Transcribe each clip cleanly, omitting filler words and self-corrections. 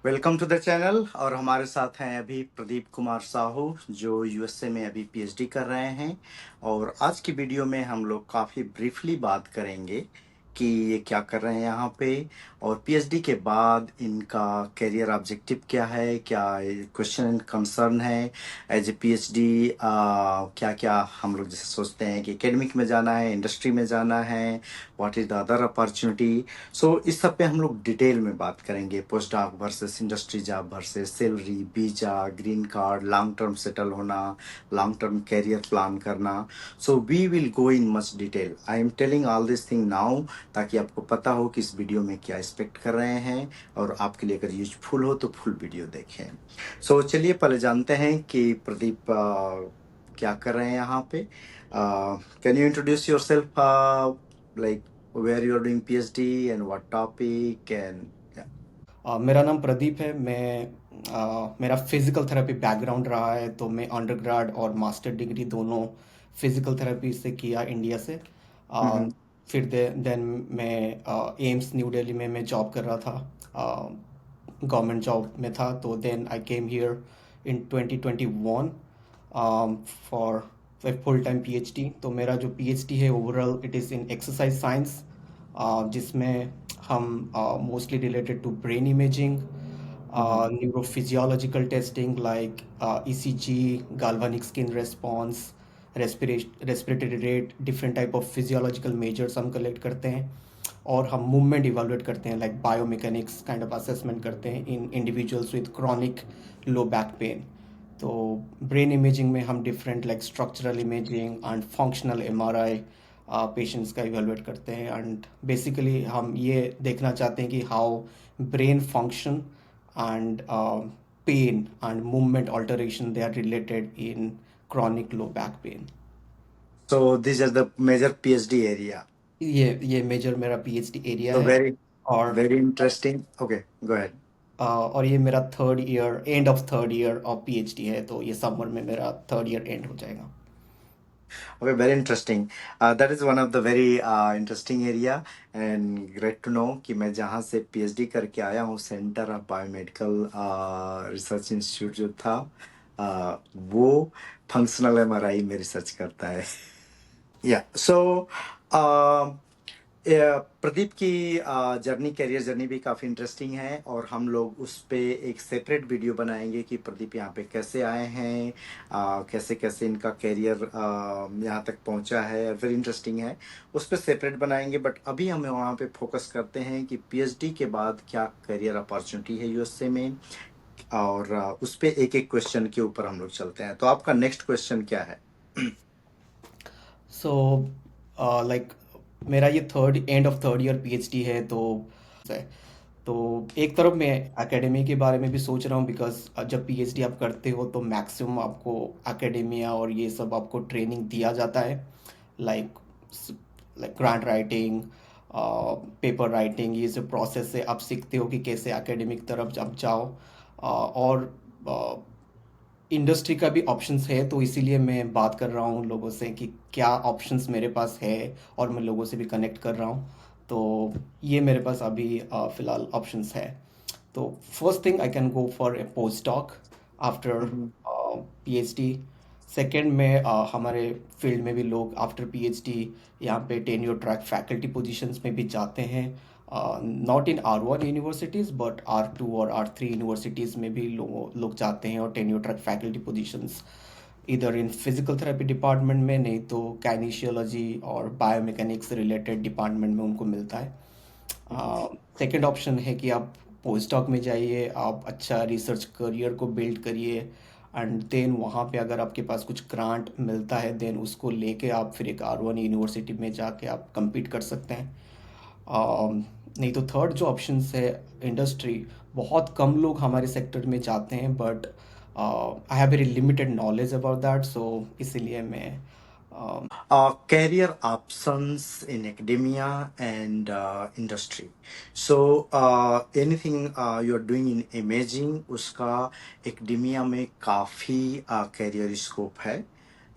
Welcome to the channel. और हमारे साथ हैं अभी प्रदीप कुमार साहू जो यूएसए में अभी पीएचडी कर रहे हैं। और आज की वीडियो में हम लोग काफ़ी ब्रीफली बात करेंगे कि ये क्या कर रहे हैं यहाँ पे, और पीएचडी के बाद इनका करियर ऑब्जेक्टिव क्या है, क्या क्वेश्चन एंड कंसर्न है एज ए पीएचडी। क्या क्या हम लोग जैसे सोचते हैं कि एकेडमिक में जाना है, इंडस्ट्री में जाना है, what is the other opportunity. So इस सब पे हम लोग डिटेल में बात करेंगे। Post dock versus industry job versus salary, visa, green card, long term settle होना, लॉन्ग टर्म कैरियर प्लान करना। So we will go in much detail. I am telling all this thing now ताकि आपको पता हो कि इस video में क्या एक्सपेक्ट कर रहे हैं, और आपके लिए अगर यूजफुल हो तो फुल वीडियो देखें। सो चलिए पहले जानते हैं कि प्रदीप क्या कर रहे हैं यहाँ पे। Can you introduce your self, like where you are doing PhD and what topic and yeah. मेरा नाम प्रदीप है। मेरा फिज़िकल थेरेपी बैकग्राउंड रहा है, तो मैं अंडरग्रेड और मास्टर डिग्री दोनों फिज़िकल थेरेपी से किया इंडिया से। अ, Mm-hmm. फिर देन मैं एम्स न्यू दिल्ली में मैं जॉब कर रहा था, गवर्नमेंट जॉब में था। तो then I came here in 2021 for full time PhD. तो मेरा जो पीएचडी है overall it is in exercise science, जिसमें हम mostly related to brain imaging, Mm-hmm. Neurophysiological testing like ECG, galvanic skin response, respiratory rate, different type of physiological measures हम collect करते हैं। और हम मूवमेंट इवेलुएट करते हैं, like biomechanics kind of assessment करते हैं in individuals with chronic low back pen. तो ब्रेन इमेजिंग में हम different like structural imaging and functional MRI patients का इवेलुएट करते हैं। एंड बेसिकली हम ये देखना चाहते हैं कि how brain function and pain and movement alteration they are related in chronic low back pain. So these are the major PhD area. ये मेजर मेरा पीएचडी एरिया So है। very और very interesting. Okay, go ahead. और ये मेरा third year, end of third year of PhD है, तो ये समर में मेरा थर्ड ईयर एंड हो जाएगा। Okay, very interesting. That is one of the very interesting area and great to know कि मैं जहाँ से PhD करके आया हूँ, centre of biomedical research institute जो था, वो फंक्शनल एमआरआई में रिसर्च करता है। या सो प्रदीप की जर्नी, करियर जर्नी भी काफ़ी इंटरेस्टिंग है, और हम लोग उस पे एक सेपरेट वीडियो बनाएंगे कि प्रदीप यहाँ पे कैसे आए हैं, कैसे कैसे इनका करियर यहाँ तक पहुँचा है, वेरी इंटरेस्टिंग है। उस पर सेपरेट बनाएंगे, बट अभी हम वहाँ पे फोकस करते हैं कि पीएचडी के बाद क्या करियर अपॉर्चुनिटी है यूएसए में, और उस पे एक एक क्वेश्चन के ऊपर हम लोग चलते हैं। तो आपका नेक्स्ट क्वेश्चन क्या है? सो लाइक मेरा ये third end of third year PhD है। है तो एक तरफ मैं एकेडमी के बारे में भी सोच रहा हूँ, बिकॉज जब पीएचडी आप करते हो तो मैक्सिमम आपको एकेडेमिया और ये सब आपको ट्रेनिंग दिया जाता है, like like grant writing, paper writing, ये सब प्रोसेस से आप सीखते हो कि कैसे एकेडमिक तरफ आप जाओ। और इंडस्ट्री का भी ऑप्शंस है, तो इसीलिए मैं बात कर रहा हूँ लोगों से कि क्या ऑप्शंस मेरे पास है, और मैं लोगों से भी कनेक्ट कर रहा हूँ। तो ये मेरे पास अभी फ़िलहाल ऑप्शंस है। तो first thing I can go for A post doc after PhD. Second में हमारे फील्ड में भी लोग आफ्टर पीएचडी यहाँ पे टेन्योर ट्रैक फैकल्टी पोजीशंस में भी जाते हैं, not in R1 universities but R2 और R3 यूनिवर्सिटीज़ में भी लोग जाते हैं और टेन्योर ट्रैक फैकल्टी पोजीशंस इधर इन फिजिकल थेरेपी डिपार्टमेंट में, नहीं तो काइनेशियोलॉजी और बायोमेकेनिक्स रिलेटेड डिपार्टमेंट में उनको मिलता है। सेकेंड ऑप्शन है कि आप पोस्ट डॉक में जाइए, आप अच्छा रिसर्च करियर को बिल्ड करिए, एंड देन वहाँ पे अगर आपके पास कुछ ग्रांट मिलता है देन उसको लेके आप फिर एक R1 यूनिवर्सिटी में जाके आप compete कर सकते हैं। नहीं तो थर्ड जो ऑप्शंस है इंडस्ट्री, बहुत कम लोग हमारे सेक्टर में जाते हैं, but I have very limited knowledge about that, so इसीलिए मैं Career options in academia and industry. So anything you're doing in imaging, उसका academia में काफ़ी career scope है,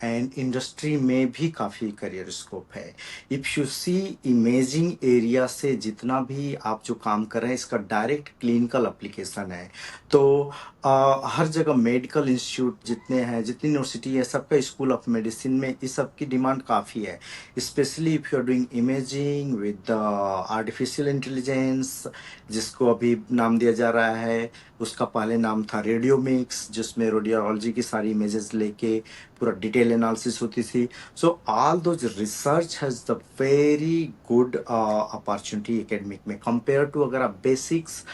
एंड इंडस्ट्री में भी काफ़ी करियर स्कोप है। If you see imaging area से जितना भी आप जो काम कर रहे हैं इसका डायरेक्ट क्लिनिकल एप्लीकेशन है। तो हर जगह मेडिकल इंस्टीट्यूट जितने हैं, जितनी यूनिवर्सिटी है, सबका स्कूल ऑफ मेडिसिन में इस सब की डिमांड काफ़ी है। Specially if you are doing imaging with artificial intelligence, जिसको अभी नाम दिया जा रहा है, उसका पहले नाम था रेडियोमिक्स, जिसमें रेडियोलॉजी की सारी इमेजेस लेके पूरा डिटेल एनालिसिस होती थी। सो all those research has the very good opportunity academic में कंपेयर टू अगर आप बेसिक्स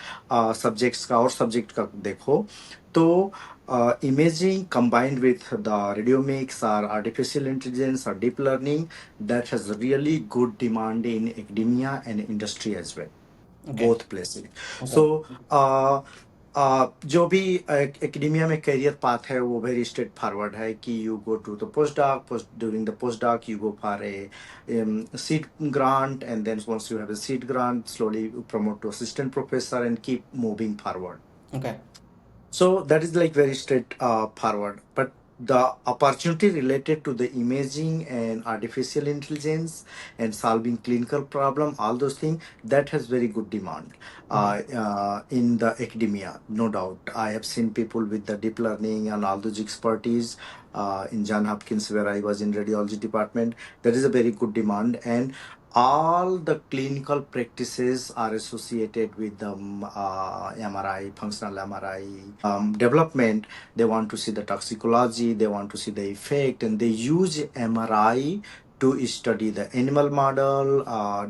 सब्जेक्ट्स का और सब्जेक्ट का देखो तो imaging combined with the radiomics or artificial intelligence or deep learning, that has really good demand in academia and industry as well, Okay. both places. Okay. So जो भी academia में career path है वो very straight forward है कि you go to the post doc, during the post doc you go for a seat grant, and then once you have a seat grant slowly you promote to assistant professor and keep moving forward. Okay. So that is like very straight forward. But the opportunity related to the imaging and artificial intelligence and solving clinical problem, all those things, that has very good demand in the academia, no doubt. I have seen people with the deep learning and all those expertise in John Hopkins, where I was in radiology department. There is a very good demand, and all the clinical practices are associated with the MRI, functional MRI development. They want to see the toxicology, they want to see the effect, and they use MRI to study the animal model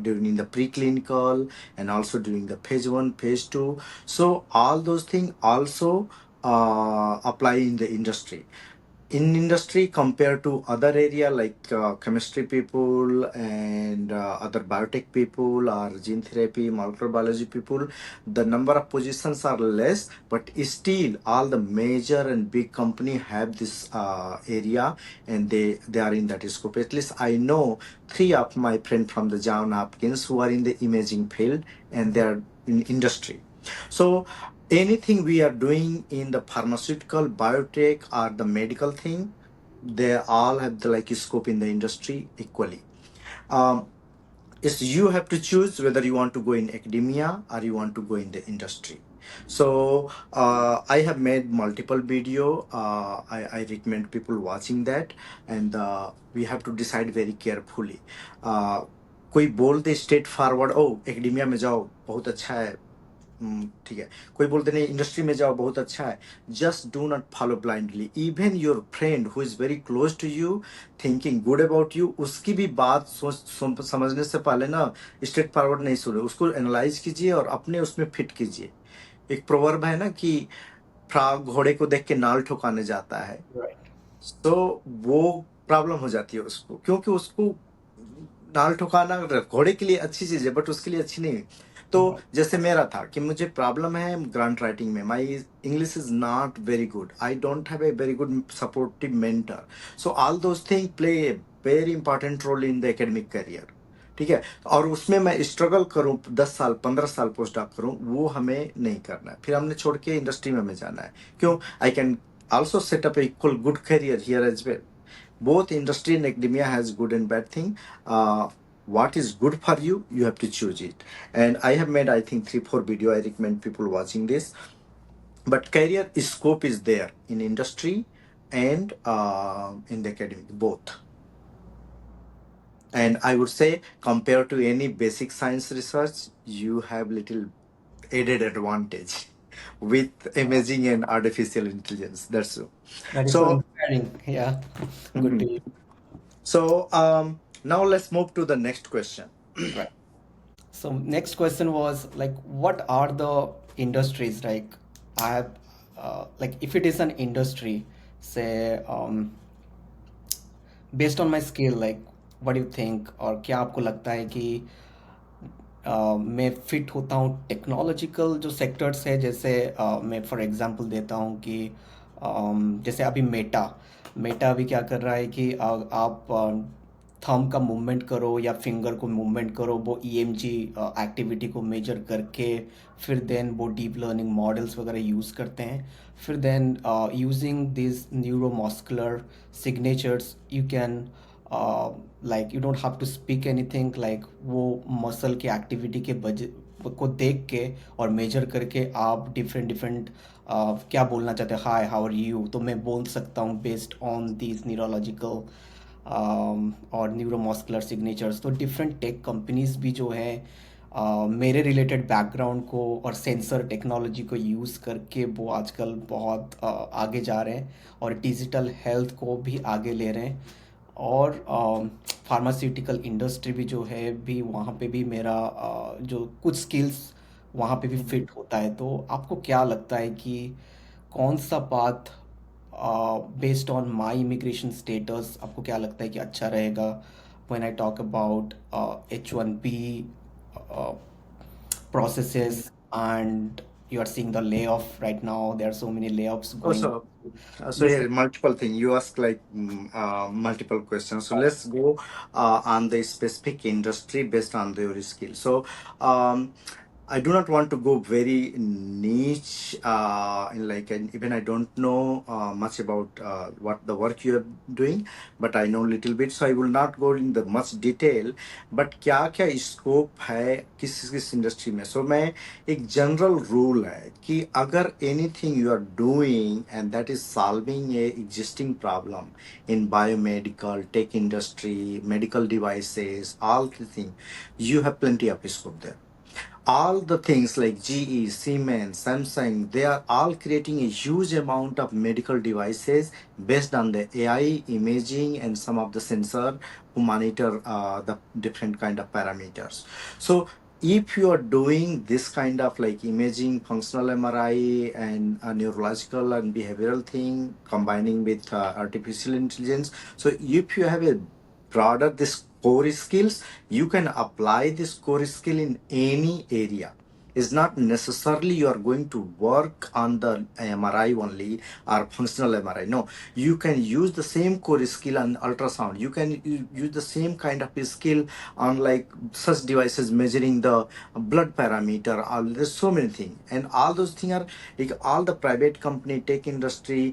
during the preclinical and also during the phase 1, phase 2. So all those things also apply in the industry. In industry compared to other area like chemistry people and other biotech people or gene therapy, molecular biology people, the number of positions are less, but still all the major and big company have this area, and they are in that scope. At least I know 3 of my friends from the John Hopkins who are in the imaging field, and they are in industry. So anything we are doing in the pharmaceutical, biotech, or the medical thing, they all have the like scope in the industry equally. Is you have to choose whether you want to go in academia or you want to go in the industry. So I have made multiple video. I recommend people watching that, and we have to decide very carefully. कोई बोल दे straight forward, ओ academia में जाओ बहुत अच्छा है, ठीक है, कोई बोलते नहीं इंडस्ट्री में जाओ बहुत अच्छा है, just do not follow blindly. Even your friend who is very close to you, thinking good about you, उसकी भी बात समझने से पहले ना स्ट्रेट फॉरवर्ड नहीं सुने, उसको एनालाइज कीजिए और अपने उसमें फिट कीजिए. एक प्रोवर्ब है ना कि फ्रॉग घोड़े को देख के नाल ठोकाने जाता है. Right. तो वो प्रॉब्लम हो जाती है उसको, क्योंकि उसको नाल ठोकाना घोड़े के लिए अच्छी चीज है बट उसके लिए अच्छी नहीं. तो जैसे मेरा था कि मुझे प्रॉब्लम है ग्रांट राइटिंग में, my English is not very good, I don't have a very good supportive mentor. So all those thing play a very important role in the academic career. ठीक है, और उसमें मैं स्ट्रगल करूं 10 साल 15 साल पोस्ट डॉक करूं, वो हमें नहीं करना है. फिर हमने छोड़ के इंडस्ट्री में हमें जाना है. क्यों? I can also set up a equal good career here as well. Both industry and academia has good and bad thing. What is good for you, you have to choose it. And I have made I think 3-4 video. I recommend people watching this. But career scope is there in industry and in the academic, both. And I would say compared to any basic science research, you have little added advantage with imaging and artificial intelligence. That's so. That is So so inspiring. Yeah. Good to hear. So now let's move to the next question. Right. So next question was like, what are the industries? Like, I have, like, if it is an industry, say, based on my skill, like, what do you think? और क्या आपको लगता है कि मैं fit होता हूँ technological जो सेक्टर्स है, जैसे मैं फॉर एग्जांपल देता हूँ कि जैसे अभी मेटा अभी क्या कर रहा है कि आप थंब का मूवमेंट करो या फिंगर को मूवमेंट करो, वो ईएमजी एक्टिविटी को मेजर करके फिर देन वो डीप लर्निंग मॉडल्स वगैरह यूज़ करते हैं। फिर then using this neuromuscular signatures you can like you don't have to speak anything, like वो मसल की एक्टिविटी के वजह को देख के और मेजर करके आप डिफरेंट डिफरेंट क्या बोलना चाहते हैं, हाय हाउ आर यू, तो मैं बोल सकता हूँ बेस्ड ऑन दीज न्यूरोलॉजिकल और न्यूरोमस्कुलर सिग्नेचर्स। तो डिफरेंट टेक कंपनीज भी जो है मेरे रिलेटेड बैकग्राउंड को और सेंसर टेक्नोलॉजी को यूज़ करके वो आजकल बहुत आगे जा रहे हैं और डिजिटल हेल्थ को भी आगे ले रहे हैं। और फार्मास्यूटिकल इंडस्ट्री भी जो है भी वहाँ पे भी मेरा जो कुछ स्किल्स वहाँ पे भी फिट होता है। तो आपको क्या लगता है कि कौन सा path based on my immigration status आपको क्या लगता है कि अच्छा रहेगा? When I talk about H1B processes, and you are seeing the layoff right now, there are so many layoffs going. Also, so Yes. here multiple thing. You ask like multiple questions. So let's go on the specific industry based on your skill. So um, I do not want to go very niche in like, and even I don't know much about what the work you are doing, but I know little bit, so I will not go in the much detail. But क्या क्या scope है किस किस industry में? सो मैं एक general rule है कि अगर anything you are doing and that is solving a existing problem in biomedical tech industry medical devices, all the thing, you have plenty of scope there. All the things like GE, Siemens, Samsung, they are all creating a huge amount of medical devices based on the AI imaging and some of the sensor who monitor the different kind of parameters. So if you are doing this kind of like imaging, functional MRI and neurological and behavioral thing combining with artificial intelligence, so if you have a broader this core skills, you can apply this core skill in any area. It's not necessarily you are going to work on the MRI only or functional MRI. No, you can use the same core skill on ultrasound. You can use the same kind of skill on like such devices measuring the blood parameter. All there's so many things, and all those things are like all the private company, tech industry,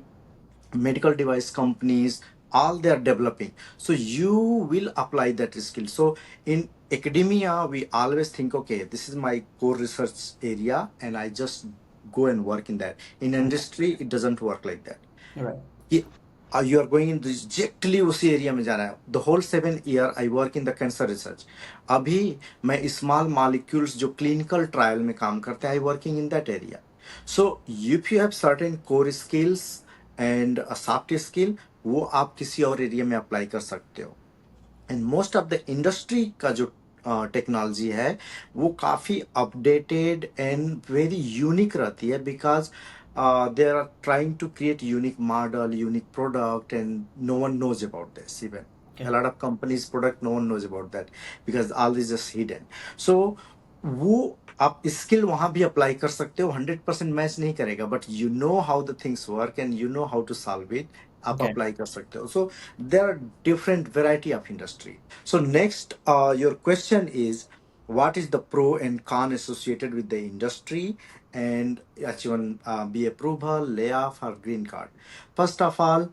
medical device companies, all they are developing. So you will apply that skill. So in academia we always think, okay, this is my core research area and I just go and work in that. In industry it doesn't work like that. Right. You are going in directly उसी area में जाना है. The whole 7 year I work in the cancer research. अभी मैं small molecules जो clinical trial में काम करते हैं, I working in that area. So if you have certain core skills and a soft skill, वो आप किसी और एरिया में अप्लाई कर सकते हो. And most of the industry का जो टेक्नोलॉजी है वो काफ़ी अपडेटेड एंड वेरी यूनिक रहती है, because they are trying to create unique model, unique product, and no one knows about this even. Okay. A lot of companies product, no one knows about that because all this is hidden. So वो आप skill वहां भी apply कर सकते हो. 100% match नहीं करेगा, but you know how the things work and you know how to solve it. आप Okay. अप्लाई कर सकते हो. So there are different variety of industry. So next, your question is, what is the pro and con associated with the industry and H1B approval, layoff or green card? First of all,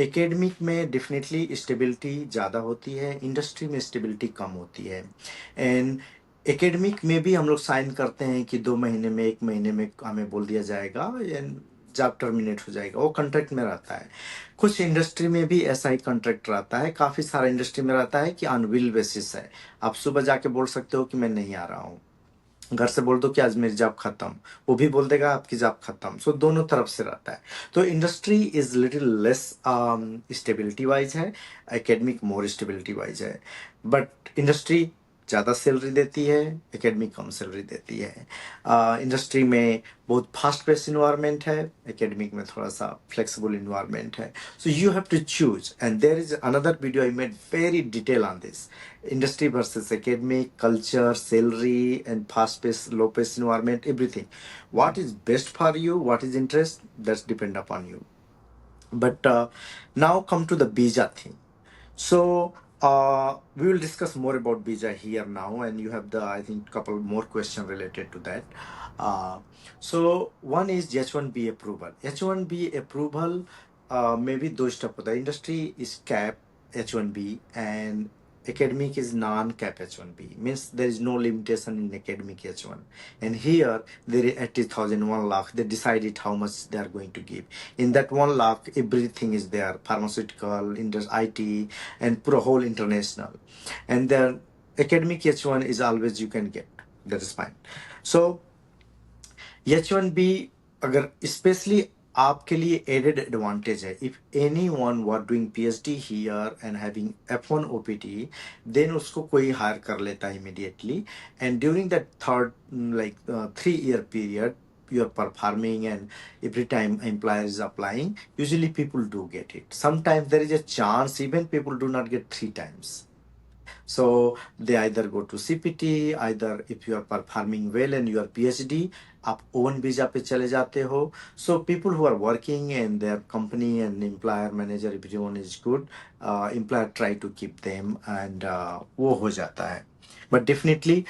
academic में definitely stability ज़्यादा होती है, industry में stability कम होती है. And academic में भी हम लोग साइन करते हैं कि 2 महीने में 1 महीने में हमें बोल दिया जाएगा एंड जॉब टर्मिनेट हो जाएगा, वो कॉन्ट्रैक्ट में रहता है. कुछ इंडस्ट्री में भी ऐसा ही कॉन्ट्रैक्ट रहता है. काफ़ी सारा इंडस्ट्री में रहता है कि ऑन विल बेसिस है. आप सुबह जाके बोल सकते हो कि मैं नहीं आ रहा हूँ, घर से बोल दो कि आज मेरी जॉब खत्म, वो भी बोल देगा आपकी जॉब खत्म. सो दोनों तरफ से रहता है. तो industry is little less stability wise है, एकेडमिक मोर स्टेबिलिटी वाइज है. बट इंडस्ट्री ज़्यादा सैलरी देती है, एकेडमिक कम सैलरी देती है. इंडस्ट्री में बहुत फास्ट पेस इन्वायरमेंट है, एकेडमिक में थोड़ा सा फ्लेक्सिबल इन्वायरमेंट है. So you have to choose, and there is another video I made very detail on this. Industry versus academic, culture, salary, and fast paced, low paced environment, everything. What is best for you, what is interest, that's depend upon you. But now come to the visa thing. So We will discuss more about visa here now, and you have the, I think, couple more questions related to that. Uh, so one is H1B approval. H1B approval, maybe दो step होता है. Industry is cap H1B and academic is non-cap H1B. Means there is no limitation in academic H1. And here there is 80,000, 1 lakh. They decided how much they are going to give. In that 1 lakh, everything is there: pharmaceutical, IT, and put a whole international. And then academic H1 is always you can get. That is fine. So H1B अगर especially आपके लिए added advantage है. If anyone were doing PhD here and having F1 OPT, then उसको कोई hire कर लेता है immediately. And during that third 3-year period, you are performing and every time employer is applying, usually people do get it. Sometimes there is a chance even people do not get 3 times. So they either go to CPT, either if you are performing well and you are PhD, आप own visa पे चले जाते हो. So people who are working and their company and employer manager everyone is good, employer try to keep them and वो हो जाता है. But definitely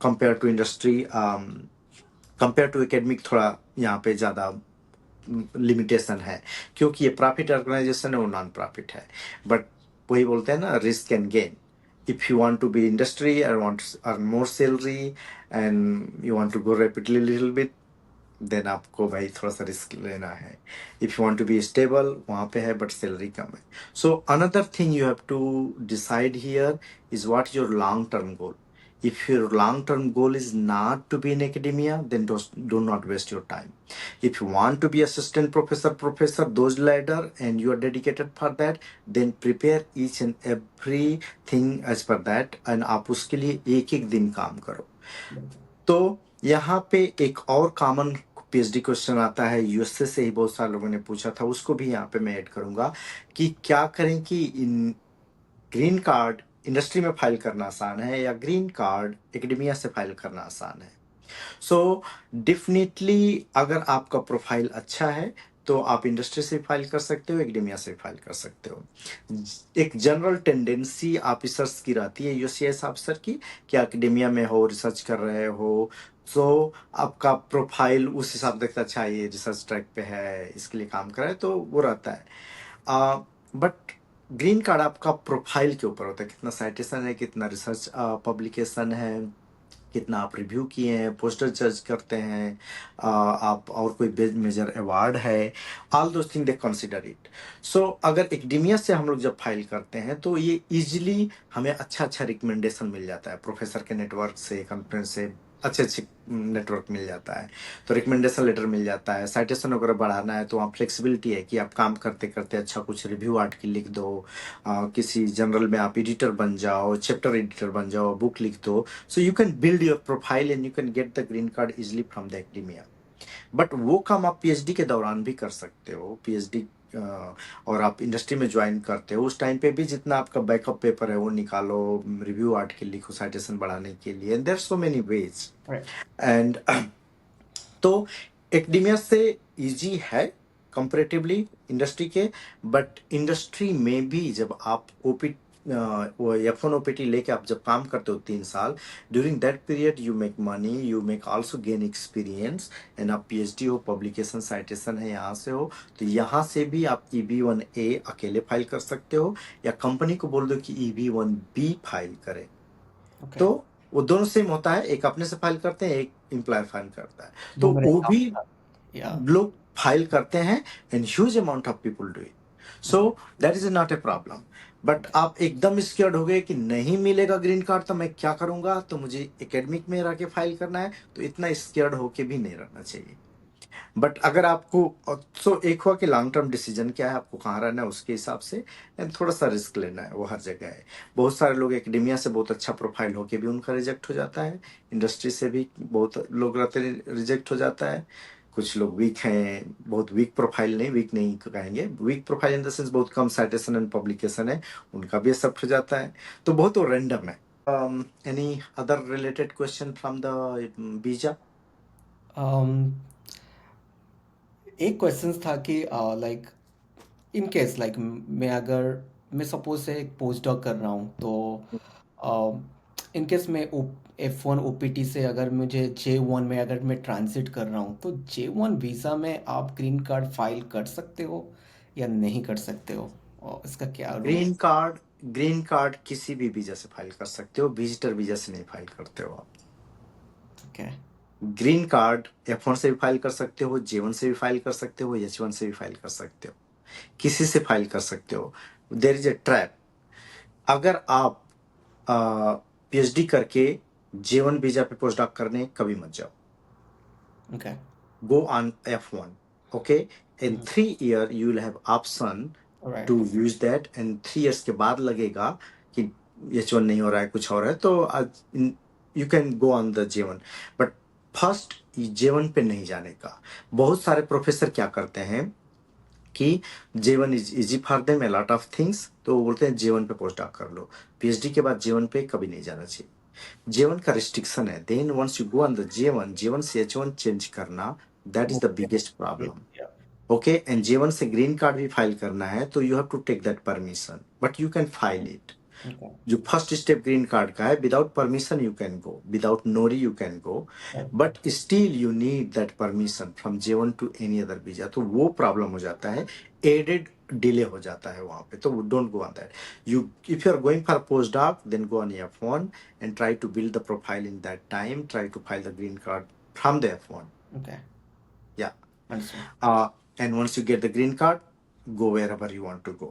compared to industry, compared to academic थोड़ा यहाँ पे ज़्यादा लिमिटेशन है, क्योंकि ये प्रॉफिट ऑर्गेनाइजेशन है, वो नॉन प्रॉफिट है. बट वही बोलते हैं ना, risk and gain. If you want to be industry और want to earn more salary and you want to go rapidly little bit, then आपको भाई थोड़ा सा रिस्क लेना है. If you want to be stable, वहाँ पे है बट सैलरी कम है. So another thing you have to decide here is what your long term goal. If your long-term goal is not to be in academia, then do not waste your time. If you want to be assistant professor, those ladder, and you are dedicated for that, then prepare each and everything as per that, and आप उसके लिए एक एक दिन काम करो. तो यहाँ पे एक और कॉमन पीएचडी क्वेश्चन आता है, यूएसए से ही बहुत सारे लोगों ने पूछा था, उसको भी यहाँ पे मैं ऐड करूंगा कि क्या करें कि इन ग्रीन कार्ड इंडस्ट्री में फाइल करना आसान है या ग्रीन कार्ड एकेडमिया से फाइल करना आसान है. सो डेफिनेटली अगर आपका प्रोफाइल अच्छा है तो आप इंडस्ट्री से फाइल कर सकते हो, एकेडमिया से फाइल कर सकते हो. एक जनरल टेंडेंसी ऑफिसर्स की रहती है, यूसीएस ऑफिसर की, कि एकेडमिया में हो, रिसर्च कर रहे हो, तो आपका प्रोफाइल उस हिसाब से देखता है, अच्छा ये रिसर्च ट्रैक पे है, इसके लिए काम कर रहा है, तो वो रहता है. बट ग्रीन कार्ड आपका प्रोफाइल के ऊपर होता है, कितना साइटेशन है, कितना रिसर्च पब्लिकेशन है, कितना आप रिव्यू किए हैं, पोस्टर जज करते हैं, आप और कोई मेजर अवार्ड है, all those thing they consider it. So अगर एकेडमिया से हम लोग जब फाइल करते हैं तो ये इजीली हमें अच्छा अच्छा रिकमेंडेशन मिल जाता है, प्रोफेसर के नेटवर्क से, कॉन्फ्रेंस से अच्छे अच्छे नेटवर्क मिल जाता है, तो रिकमेंडेशन लेटर मिल जाता है. साइटेशन वगैरह बढ़ाना है तो वहाँ फ्लेक्सिबिलिटी है कि आप काम करते करते अच्छा कुछ रिव्यू आर्टिकल लिख दो, किसी जर्नल में आप एडिटर बन जाओ, चैप्टर एडिटर बन जाओ, बुक लिख दो. So you can build your profile and you can get the green card easily from the academia. But वो काम आप पीएचडी के दौरान भी कर सकते हो. पीएचडी और आप इंडस्ट्री में ज्वाइन करते हो, उस टाइम पे भी जितना आपका बैकअप पेपर है वो निकालो, रिव्यू आर्टिकल लिखो साइटेशन बढ़ाने के लिए. And there so many ways. And तो एकेडमिया से इजी है कंपैरेटिवली इंडस्ट्री के. बट इंडस्ट्री में भी जब आप ओपी वो F1 ओपीटी लेके आप जब काम करते हो 3 साल, during that period you make money, you make also gain experience, and आप पीएचडी हो, पब्लिकेशन साइटेशन है, यहाँ से हो, तो यहाँ से भी आप EB1A अकेले फाइल कर सकते हो, या कंपनी को बोल दो कि EB1B फाइल करे. Okay. तो वो दोनों सेम होता है, एक अपने से फाइल करते हैं, एक एम्प्लॉयर फाइल करता है, तो वो मेरे वो साथ भी था. Yeah. लोग फाइल करते हैं, and huge amount of people do it. So that is not a problem. But आप एकदम स्केर्ड हो गए कि नहीं मिलेगा ग्रीन कार्ड तो मैं क्या करूंगा, तो मुझे एकेडमिक में रह के फाइल करना है, तो इतना स्केर्ड होके भी नहीं रहना चाहिए. बट अगर आपको, सो एक हुआ कि लॉन्ग टर्म डिसीजन क्या है, आपको कहाँ रहना है उसके हिसाब से, एंड थोड़ा सा रिस्क लेना है, वो हर जगह है. बहुत सारे लोग एकेडमिया से बहुत अच्छा प्रोफाइल होके भी उनका रिजेक्ट हो जाता है, इंडस्ट्री से भी बहुत लोग रहते रिजेक्ट हो जाता है. कुछ लोग वीक हैं, बहुत वीक प्रोफाइल, नहीं वीक नहीं कहेंगे, weak profile in the sense बहुत कम साइटेशन एंड पब्लिकेशन है, उनका भी एक्सेप्ट हो जाता है. तो बहुत रैंडम है. Any other related question from the बीजा? एक क्वेश्चन था कि लाइक इन केस लाइक मैं अगर मैं सपोज से एक पोस्ट डॉक कर रहा हूँ, तो इन केस मैं F1 OPT से अगर मुझे J1 में अगर मैं ट्रांजिट कर रहा हूँ, तो J1 वीज़ा में आप ग्रीन कार्ड फाइल कर सकते हो या नहीं कर सकते हो, और इसका क्या रूल? ग्रीन कार्ड किसी भी वीजा से फाइल कर सकते हो, विजिटर वीजा से नहीं फाइल करते हो आप। ओके। ग्रीन कार्ड F1 से भी फाइल कर सकते हो, J1 से भी फाइल कर सकते हो, H1 से भी फाइल कर सकते हो, किसी से फाइल कर सकते हो। There is a trap. अगर आप PhD करके J1 वीजा पे पोस्ट डॉक करने कभी मत जाओ। Okay. Go on F1. Okay, in 3 year you will have option right. to use that, and 3 years के बाद लगेगा कि H1 नहीं हो रहा है, कुछ और है, तो you can go on the J1, but first J1 पे नहीं जाने का। बहुत सारे प्रोफेसर क्या करते हैं कि J1 is easy for them A lot of things, तो वो बोलते हैं J1 पे पोस्ट डॉक कर लो। PhD के बाद J1 पे कभी नहीं जाना चाहिए। J1 का रिस्ट्रिक्शन है। Then once you go on the J1 से H1 चेंज करना, that is the biggest problem. Okay, and J1 से ग्रीन कार्ड भी फाइल करना है, तो you have to take that permission, but you can file it. Okay. जो first step green card का है, without permission you can go, without worry you can go, but still you need that permission from J1 to any other visa. तो वो problem हो जाता है, added delay हो जाता है वहां पे, तो don't go on that. You if you are going for postdoc, then go on F1 and try to build the profile in that time. Try to file the green card from the F1. Okay. Yeah. Understand. And once you get the green card, go wherever you want to go.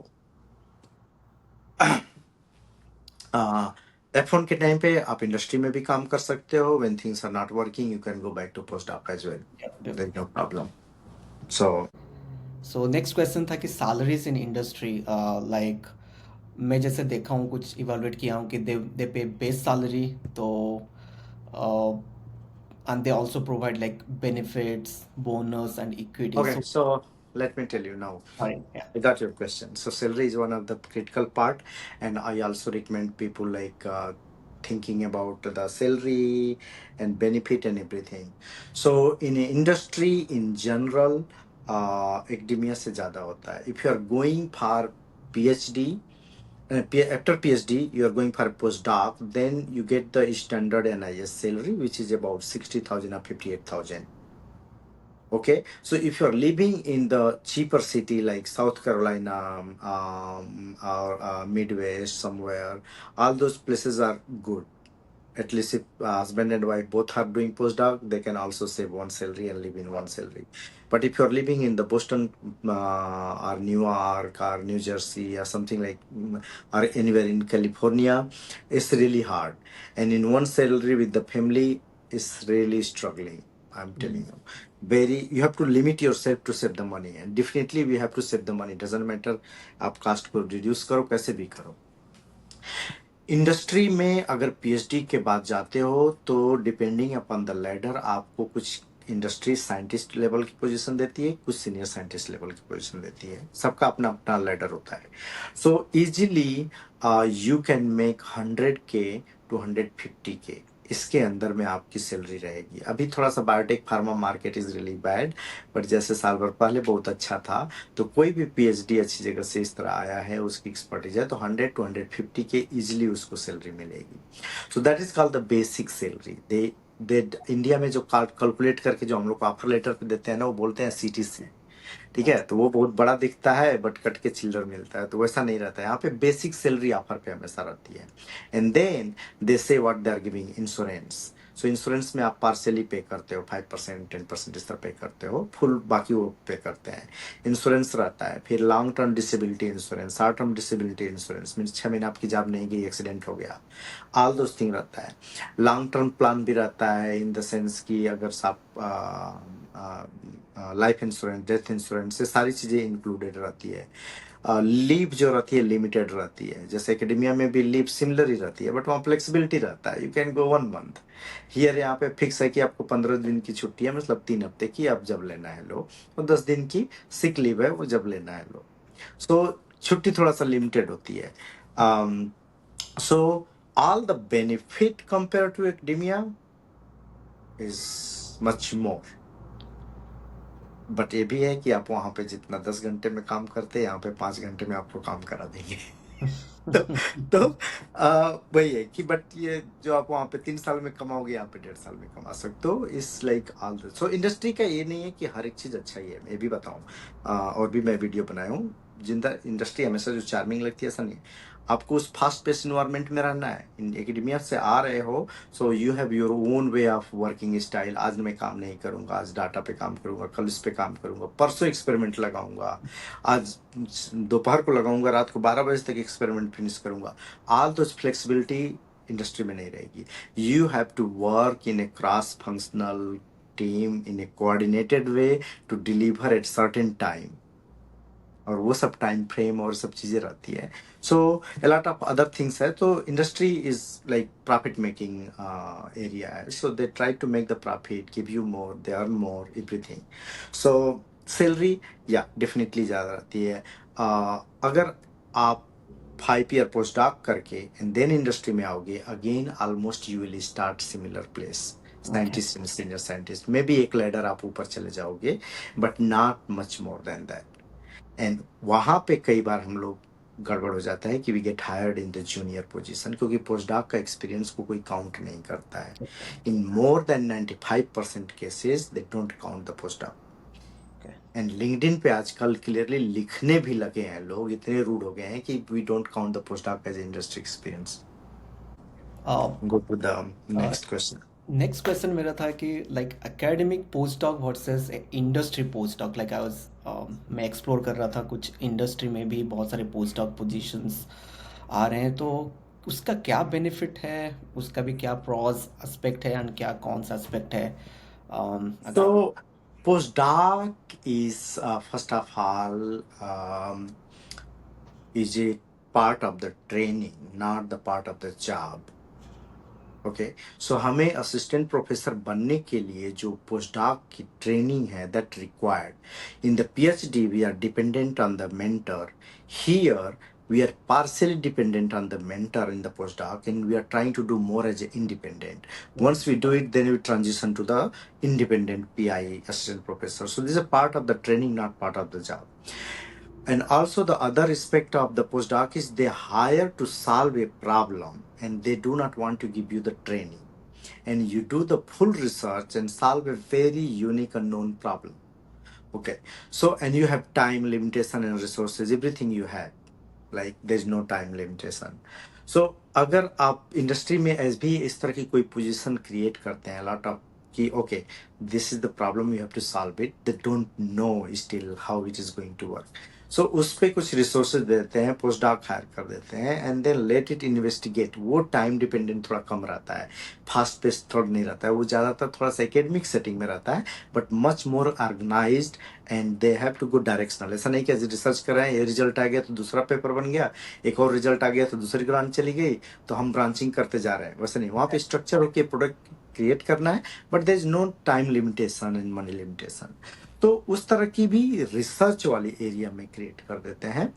F1 के time पे आप industry में भी काम कर सकते हो। When things are not working, you can go back to postdoc as well. There is no problem. So next question था कि सैलरीज इन इंडस्ट्री, लाइक मैं जैसे देखा हूँ, कुछ इवेलुएट किया हूँ कि दे पे बेस सैलरी, तो and they also provide like benefits, bonus and equity. Okay, so let me tell you now. I got your question. So salary is one of the critical part, and I also recommend people like thinking about the salary and benefit and everything. So in industry in general, academia से ज़्यादा होता है. If you are going for PhD, after PhD you are going for postdoc, then you get the standard NIS salary, which is about 60,000 or 58,000. Okay, so if you're living in the cheaper city like South Carolina, or Midwest somewhere, all those places are good. At least if husband and wife both are doing postdoc, they can also save one salary and live in one salary. But if you're living in the Boston, or New York or New Jersey or something like, or anywhere in California, it's really hard. And in one salary with the family is really struggling. I'm telling you, you have to limit yourself to save the money, and definitely we have to save the money. Doesn't matter आप cast को reduce करो, कैसे भी करो। Industry में अगर PhD के बाद जाते हो, तो डिपेंडिंग अपॉन द लैडर आपको कुछ इंडस्ट्री साइंटिस्ट लेवल की पोजीशन देती है, कुछ सीनियर साइंटिस्ट लेवल की पोजीशन देती है। सबका अपना अपना लैडर होता है। So easily you can make 100K to 150K, इसके अंदर में आपकी सैलरी रहेगी। अभी थोड़ा सा biotech pharma market is really bad, but जैसे साल भर पहले बहुत अच्छा था, तो कोई भी PhD अच्छी जगह से इस तरह आया है, उसकी एक्सपर्टीज है, तो 100 to 150K इजिली उसको सैलरी मिलेगी। So that is called the basic salary. They India में जो कैलकुलेट करके जो हम लोग को ऑफर लेटर पे देते हैं ना, वो बोलते हैं CTC। ठीक है, तो वो बहुत बड़ा दिखता है, बट कट के चिल्लर मिलता है, तो वैसा नहीं रहता है। यहाँ पे बेसिक सैलरी ऑफर पे हमेशा रहती है। And then they say what they are giving insurance. So insurance में आप पार्शियली पे करते हो, 5% 10% इस तरह पे करते हो, फुल बाकी वो पे करते हैं। इंश्योरेंस रहता है, फिर long term disability insurance, short term disability insurance means 6 महीने आपकी जॉब नहीं गई, एक्सीडेंट हो गया, ऑल दोस थिंग रहता है। लॉन्ग टर्म प्लान भी रहता है, इन द सेंस कि अगर आप लाइफ इंश्योरेंस, डेथ इंश्योरेंस, ये सारी चीज़ें इंक्लूडेड रहती है। लीव जो रहती है लिमिटेड रहती है, जैसे एकेडमिया में भी लीव सिमिलर ही रहती है, बट वहाँ फ्लेक्सिबिलिटी रहता है। You can go 1 month here, यहाँ पे फिक्स है कि आपको 15 दिन की छुट्टी है, मतलब 3 हफ्ते की, आप जब लेना है लो, और 10 दिन की सिक लीव है, वो जब लेना है लो। सो छुट्टी थोड़ा सा लिमिटेड होती है। So all the benefit compare to academia is much more, but ये भी है कि आप वहां पे जितना 10 घंटे में काम करते हैं, यहाँ पे 5 घंटे में आपको काम करा देंगे। तो तो वही है कि बट ये जो आप वहाँ पे 3 साल में कमाओगे यहाँ पे 1.5 साल में कमा सकते हो इस like all the so industry का ये नहीं है कि हर एक चीज़ अच्छा ही है मैं भी बताऊँ और भी मैं वीडियो बनाया हूँ जिंदा इंडस्ट्री हमेशा जो चार्मिंग लगती है ऐसा नहीं है आपको उस फास्ट पेस इन्वायरमेंट में रहना है इन एकेडमिया से आ रहे हो सो you have your own way of working style आज मैं काम नहीं करूंगा आज डाटा पे काम करूंगा कल इस पे काम करूंगा परसों एक्सपेरिमेंट लगाऊंगा आज दोपहर को लगाऊंगा रात को 12 बजे तक एक्सपेरिमेंट फिनिश करूंगा ऑल दो फ्लेक्सिबिलिटी इंडस्ट्री में नहीं रहेगी you have to work in a cross functional team in a coordinated way to deliver at certain time और वो सब टाइम फ्रेम और सब चीजें रहती है सो a lot of other things है तो industry is like profit making area है so they try to make the profit give you more they earn more everything so salary या डेफिनेटली ज़्यादा रहती है अगर आप 5 ईयर पोस्ट डॉक करके एंड देन इंडस्ट्री में आओगे again almost you will start similar place okay. Scientist and senior scientist में भी एक लेडर आप ऊपर चले जाओगे but not much more than that and वहां पे कई बार हम लोग गड़बड़ हो जाता है कि we get hired in the junior position क्योंकि पोस्ट डॉक का एक्सपीरियंस को कोई काउंट नहीं करता है in more than 95% cases they don't count the post doc and LinkedIn पे आजकल क्लियरली लिखने भी लगे हैं लोग इतने रूड हो गए हैं कि we don't count the post doc as industry experience go to the next question next question मेरा था कि like academic post doc versus industry postdoc like I was मैं एक्सप्लोर कर रहा था कुछ इंडस्ट्री में भी बहुत सारे पोस्ट डॉक पोजीशंस आ रहे हैं तो उसका क्या बेनिफिट है उसका भी क्या प्रॉज एस्पेक्ट है एंड क्या कौन सा एस्पेक्ट है अगर आप So, postdoc is first of all is a part of the training, not the part of the job. Okay so हमें असिस्टेंट प्रोफेसर बनने के लिए जो पोस्टडॉक की ट्रेनिंग है that required in the PhD we are dependent on the mentor here we are partially dependent on the mentor in the postdoc and we are trying to do more as an independent once we do it then we transition to the independent pi assistant professor so this is a part of the training not part of the job and also the other aspect of the postdoc is they hire to solve a problem and they do not want to give you the training. And you do the full research and solve a very unique unknown problem. Okay. So, and you have time limitation and resources, everything you have. Like there's no time limitation. So, अगर आप industry में S भी इस तरह की कोई position create करते हैं लॉट ऑफ कि okay this is the problem you have to solve it they don't know still how it is going to work so उस पर कुछ रिसोर्सेज देते हैं पोस्ट डॉक हायर कर देते हैं and then let it investigate वो टाइम डिपेंडेंट थोड़ा कम रहता है फास्ट पेस थोड़ा नहीं रहता है वो ज़्यादातर थोड़ा सा एकेडमिक सेटिंग में रहता है but much more organized and they have to go directional ऐसा नहीं कि रिसर्च कर रहे हैं ये रिजल्ट आ गया तो दूसरा पेपर बन गया एक और रिजल्ट आ गया तो दूसरी ग्रांट चली गई तो हम ब्रांचिंग करते जा रहे हैं वैसे नहीं वहाँ पे स्ट्रक्चर होकर प्रोडक्ट क्रिएट करना है but there is no time limitation and money limitation तो उस तरह की भी रिसर्च वाली एरिया में क्रिएट कर देते हैं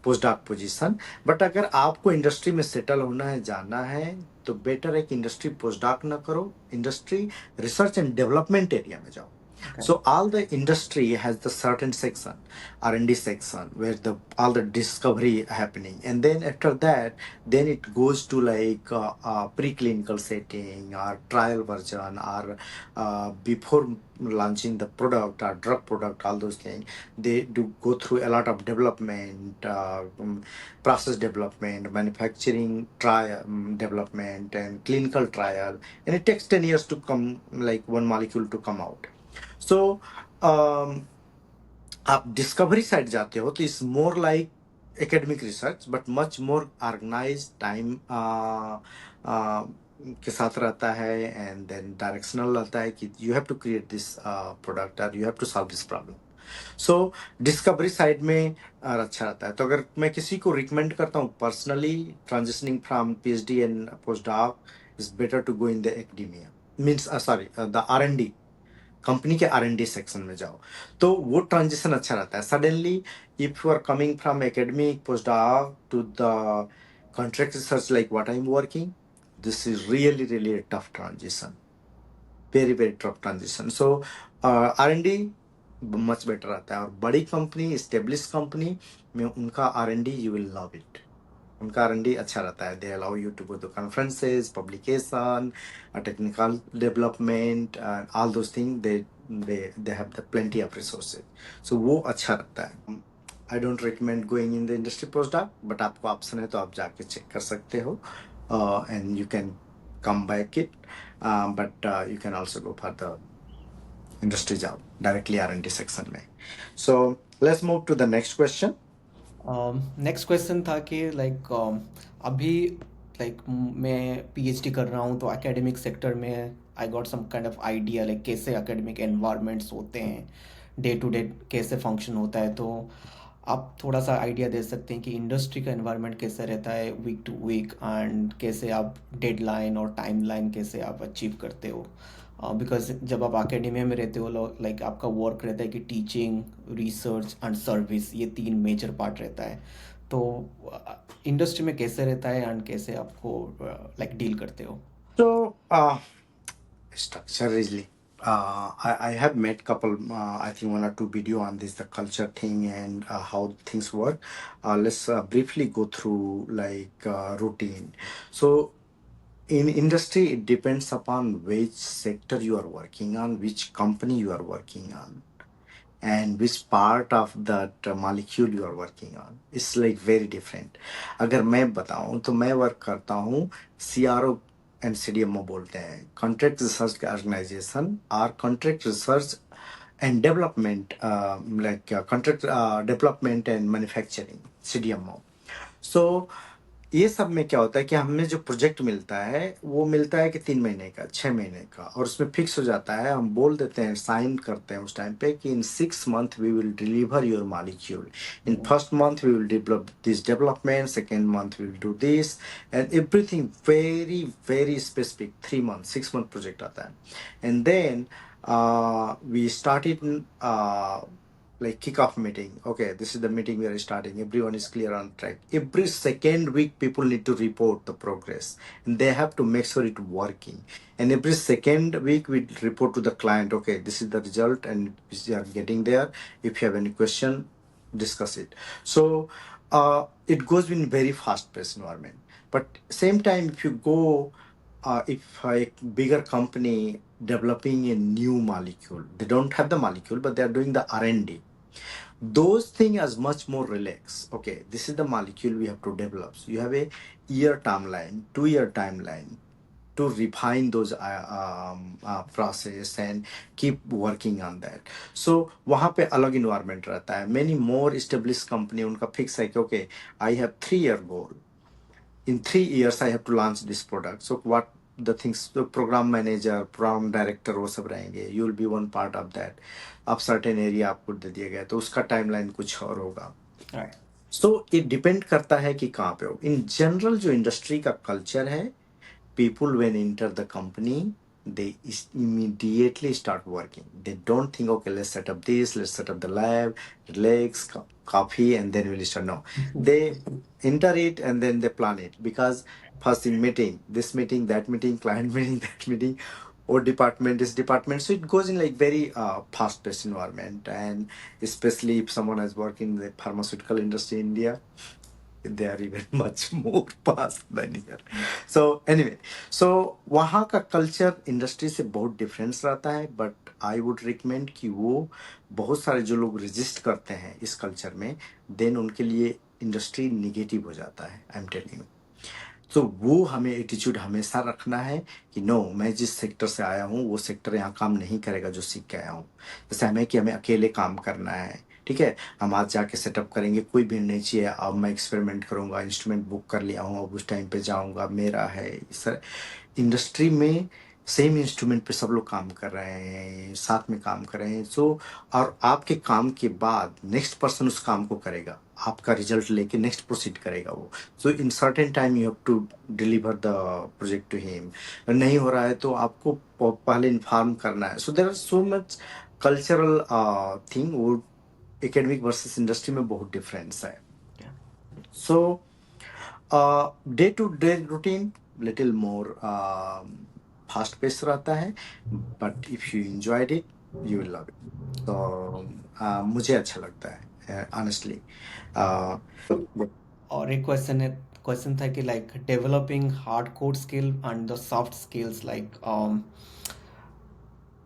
पोस्टडॉक पोजीशन बट अगर आपको इंडस्ट्री में सेटल होना है जाना है तो बेटर है कि इंडस्ट्री पोस्टडॉक ना करो industry research and development area में जाओ so all the industry has the certain section R&D section where the all the discovery happening and then after that then it goes to like preclinical setting or trial version or before launching the product or drug product all those things they do go through a lot of development process development manufacturing trial development and clinical trial and it takes 10 years to come like one molecule to come out सो आप discovery side जाते हो तो it's more like academic research but much more organize time के साथ रहता है and then directional रहता है कि you have to create this product और you have to solve this problem so discovery side में अच्छा रहता है तो अगर मैं किसी को रिकमेंड करता हूँ personally transitioning from PhD and postdoc is better to go in the academia means sorry the R&D company के R&D सेक्शन में जाओ तो वो ट्रांजिशन अच्छा रहता है suddenly if you are coming from academic postdoc to the contract research like what I am working this is really a tough transition very tough transition so R&D much better रहता है और बड़ी company establish company में उनका R&D you will love it उनका R&D अच्छा रहता है. They allow you to go to conferences, publication, technical development, all those things. They have the plenty of resources. So वो अच्छा रहता है. I don't recommend going in the industry postdoc, but आपको option है तो आप जाके चेक कर सकते हो, and you can come back it, but you can also go for the industry job directly R&D section में. So let's move to the next question. Next question था कि लाइक अभी लाइक मैं पीएचडी कर रहा हूँ तो एकेडमिक सेक्टर में I got some kind of idea like कैसे एकेडमिक एनवायरनमेंट्स होते हैं, डे टू डे कैसे फंक्शन होता है। तो आप थोड़ा सा आइडिया दे सकते हैं कि इंडस्ट्री का एनवायरनमेंट कैसे रहता है वीक टू वीक, एंड कैसे आप डेडलाइन और टाइमलाइन कैसे आप अचीव करते हो। बिकॉज जब आप एकेडमिया में रहते हो लाइक आपका वर्क रहता है कि टीचिंग, रिसर्च एंड सर्विस, ये तीन मेजर पार्ट रहता है। तो इंडस्ट्री में कैसे रहता है एंड कैसे आपको लाइक डील करते हो। So, structurally, I have made couple, I think one or two video on this, the culture thing and how things work. Let's briefly go through like routine. So in industry, it depends upon which sector you are working on, which company you are working on, and which part of that molecule you are working on. It's like very different. अगर मैं बताऊं तो मैं work करता हूँ CRO and CDMO बोलते हैं, contract research organisation और contract research and development, like contract development and manufacturing, CDMO. सो ये सब में क्या होता है कि हमें जो प्रोजेक्ट मिलता है वो मिलता है कि 3 महीने का, 6 महीने का, और उसमें फिक्स हो जाता है, हम बोल देते हैं, साइन करते हैं उस टाइम पे कि in 6 month we will deliver your molecule. In first month we will develop this development, second month we will do this and everything very very specific. 3 month 6 month project आता है. And then we started like kickoff meeting. Okay, this is the meeting we are starting. Everyone is clear on track. Every second week, people need to report the progress, and they have to make sure it working. And every second week, we report to the client. Okay, this is the result, and we are getting there. If you have any question, discuss it. So it goes in very fast-paced environment. But same time, if you go, if a bigger company developing a new molecule, they don't have the molecule, but they are doing the R&D. Those things are much more relaxed. Okay, this is the molecule we have to develop. So you have a year timeline, 2 year timeline to refine those process and keep working on that. So वहाँ पे अलग environment रहता है. Many more established company उनका fix है कि okay, I have 3 year goal. In 3 years I have to launch this product. So what the things, the program manager, program director, वो सब रहेंगे. You will be one part of that. अब certain area आपको दे दिया गया तो उसका timeline कुछ और होगा. Right. So it depend करता है कि कहाँ पे हो. In general जो industry का culture है, people when enter the company, they immediately start working. They don't think, okay, let's set up this, let's set up the lab, relax, coffee, and then we'll start. No, they enter it and then they plan it, because first in meeting, this meeting, that meeting, client meeting, that meeting, or department is department. So it goes in like very fast-paced environment, and especially if someone has worked in the pharmaceutical industry in India, they are even much more past than here. So anyway, so वहाँ का culture industry से बहुत difference रहता है, but I would recommend कि वो बहुत सारे जो लोग रजिस्ट करते हैं इस कल्चर में, देन उनके लिए इंडस्ट्री निगेटिव हो जाता है. आई एम टेलिंग. तो वो हमें एटीट्यूड हमेशा रखना है कि नो, मैं जिस सेक्टर से आया हूँ वो सेक्टर यहाँ काम नहीं करेगा जो सीख के आया हूँ. जैसे हमें कि हमें अकेले काम करना है, ठीक है, हम आज जाके सेटअप करेंगे, कोई भी नहीं चाहिए, अब मैं एक्सपेरिमेंट करूँगा, इंस्ट्रूमेंट बुक कर लिया हूँ, अब उस टाइम पे जाऊँगा, मेरा है. सर इंडस्ट्री में सेम इंस्ट्रूमेंट पे सब लोग काम कर रहे हैं, साथ में काम कर रहे हैं. सो और आपके काम के बाद नेक्स्ट पर्सन उस काम को करेगा, आपका रिजल्ट लेके नेक्स्ट प्रोसीड करेगा वो. So in certain time you have to deliver the project to him. नहीं हो रहा है तो आपको पहले इन्फॉर्म करना है. So there are so much cultural thing. वो एकेडमिक वर्सेस इंडस्ट्री में बहुत डिफरेंस है. So day to day routine little more fast pace रहता है, but if you enjoyed it you will love it. तो मुझे अच्छा लगता है ऑनेस्टली. और एक क्वेश्चन है, क्वेश्चन था कि like developing hard core skill and the soft skills like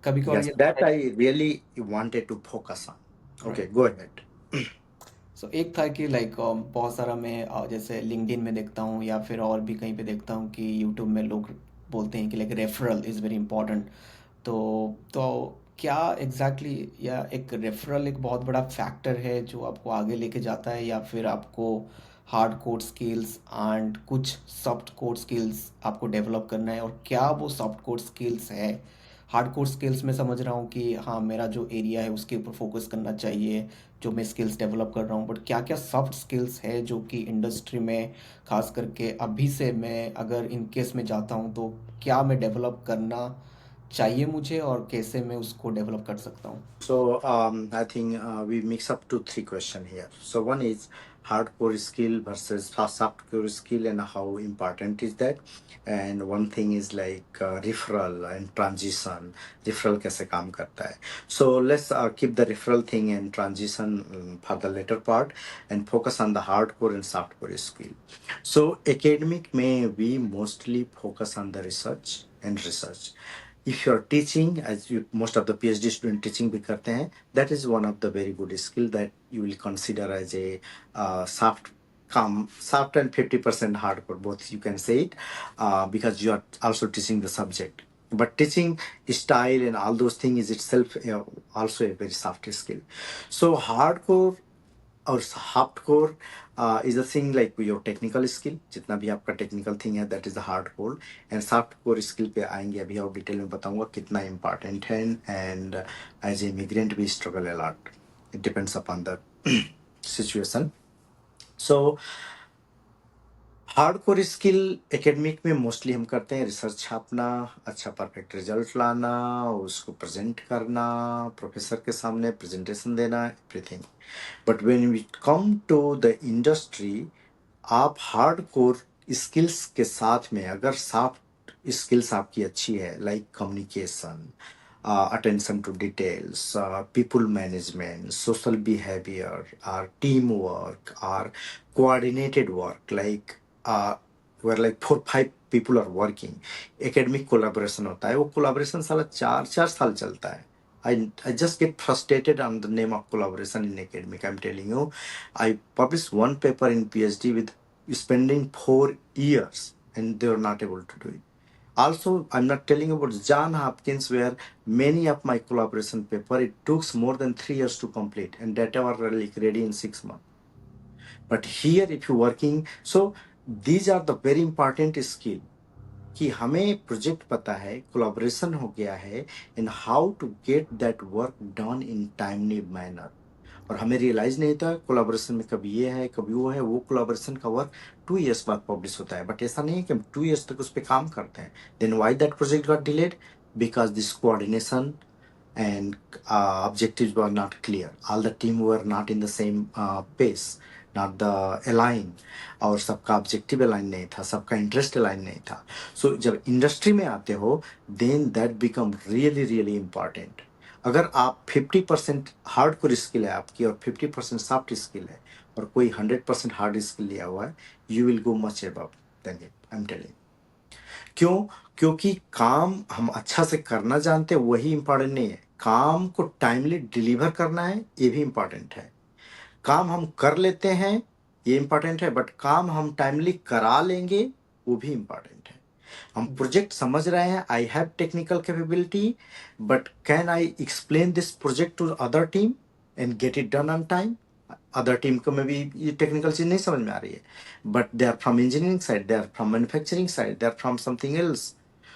कभी कभार Yes, ये that लगता है I really wanted to focus on. Okay, right. go ahead. सो एक था कि लाइक बहुत सारा मैं जैसे लिंक्डइन में देखता हूँ या फिर और भी कहीं पे देखता हूँ कि यूट्यूब में लोग बोलते हैं कि like referral is very important. तो क्या एग्जैक्टली exactly, या एक रेफरल एक बहुत बड़ा फैक्टर है जो आपको आगे लेके जाता है, या फिर आपको हार्ड कोर स्किल्स एंड कुछ सॉफ्ट कोर स्किल्स आपको डेवलप करना है, और क्या वो सॉफ्ट कोर स्किल्स है? हार्ड कोर स्किल्स में समझ रहा हूँ कि हाँ मेरा जो एरिया है उसके ऊपर फोकस करना चाहिए, जो मैं स्किल्स डेवलप कर रहा हूँ, बट क्या क्या सॉफ्ट स्किल्स है जो कि इंडस्ट्री में खास करके अभी से मैं अगर इन केस में जाता हूँ तो क्या मैं डेवलप करना चाहिए मुझे, और कैसे मैं उसको डेवलप कर सकता हूँ? So I think we mix up two, three questions here. So one is hardcore skill versus softcore skill and how important is that. And one thing is like referral and transition. Referral कैसे काम करता है. So let's keep the referral thing and transition for the later part and focus on the hardcore and softcore skill. So academic may we mostly focus on the research and research. If you are teaching, as you, most of the PhD student teaching भी करते हैं, that is one of the very good skill that you will consider as a soft and 50% hardcore, both you can say it, because you are also teaching the subject. But teaching style and all those things is itself also a very soft skill. So hardcore और hard core is a thing like your technical skill, जितना भी आपका technical thing है that is the hard core. And soft core skill पे आएंगे अभी और detail में बताऊंगा कितना इंपॉर्टेंट है। And as a immigrant we struggle a lot, it depends upon the situation. So hard core skill academic में मोस्टली हम करते हैं रिसर्च छापना, अच्छा परफेक्ट रिजल्ट लाना, उसको प्रेजेंट करना, प्रोफेसर के सामने प्रेजेंटेशन देना, everything. But when we come to the industry, आप हार्ड कोर स्किल्स के साथ में अगर सॉफ्ट स्किल्स आपकी अच्छी है like communication, attention to details, people management, social behavior, or teamwork, or coordinated work, like where like 4 5 people are working, academic collaboration होता है। वो collaboration साला 4 4 साल चलता है। I just get frustrated on the name of collaboration in academic. I'm telling you, I published one paper in PhD with spending 4 years, and they were not able to do it. Also, I'm not telling about John Hopkins, where many of my collaboration paper it took more than 3 years to complete, and data were like ready in 6 months. But here, if you're working, so these are the very important skill कि हमें project पता है, collaboration हो गया है, and how to get that work done in timely manner. और हमें realise नहीं था कोलैबोरेशन में कभी ये है कभी वो है। वो कोलैबोरेशन का वर्क 2 years बाद पब्लिश होता है, बट ऐसा नहीं है कि हम 2 years तक उस पर काम करते हैं। Then why that project got delayed? Because this coordination and objectives were not clear. All the team were not in the same pace, not the align, और सबका ऑब्जेक्टिव अलाइन नहीं था, सबका इंटरेस्ट अलाइन नहीं था। सो जब इंडस्ट्री में आते हो then that become really really important. अगर आप 50% हार्ड कोर स्किल है आपकी और 50% सॉफ्ट स्किल है, और कोई 100% हार्ड स्किल लिया हुआ है, you will go much above then it, I am telling. क्यों? क्योंकि काम हम अच्छा से करना जानते हैं वही इंपॉर्टेंट नहीं है, काम को टाइमली डिलीवर करना है ये भी इंपॉर्टेंट है। काम हम कर लेते हैं ये इंपॉर्टेंट है, बट काम हम टाइमली करा लेंगे वो भी इंपॉर्टेंट है। हम प्रोजेक्ट समझ रहे हैं, I have technical capability, but can I explain this project to other team and get it done on time? Other team को में भी ये टेक्निकल चीज नहीं समझ में आ रही है, but they are from engineering side, they are from manufacturing side, they are from something else.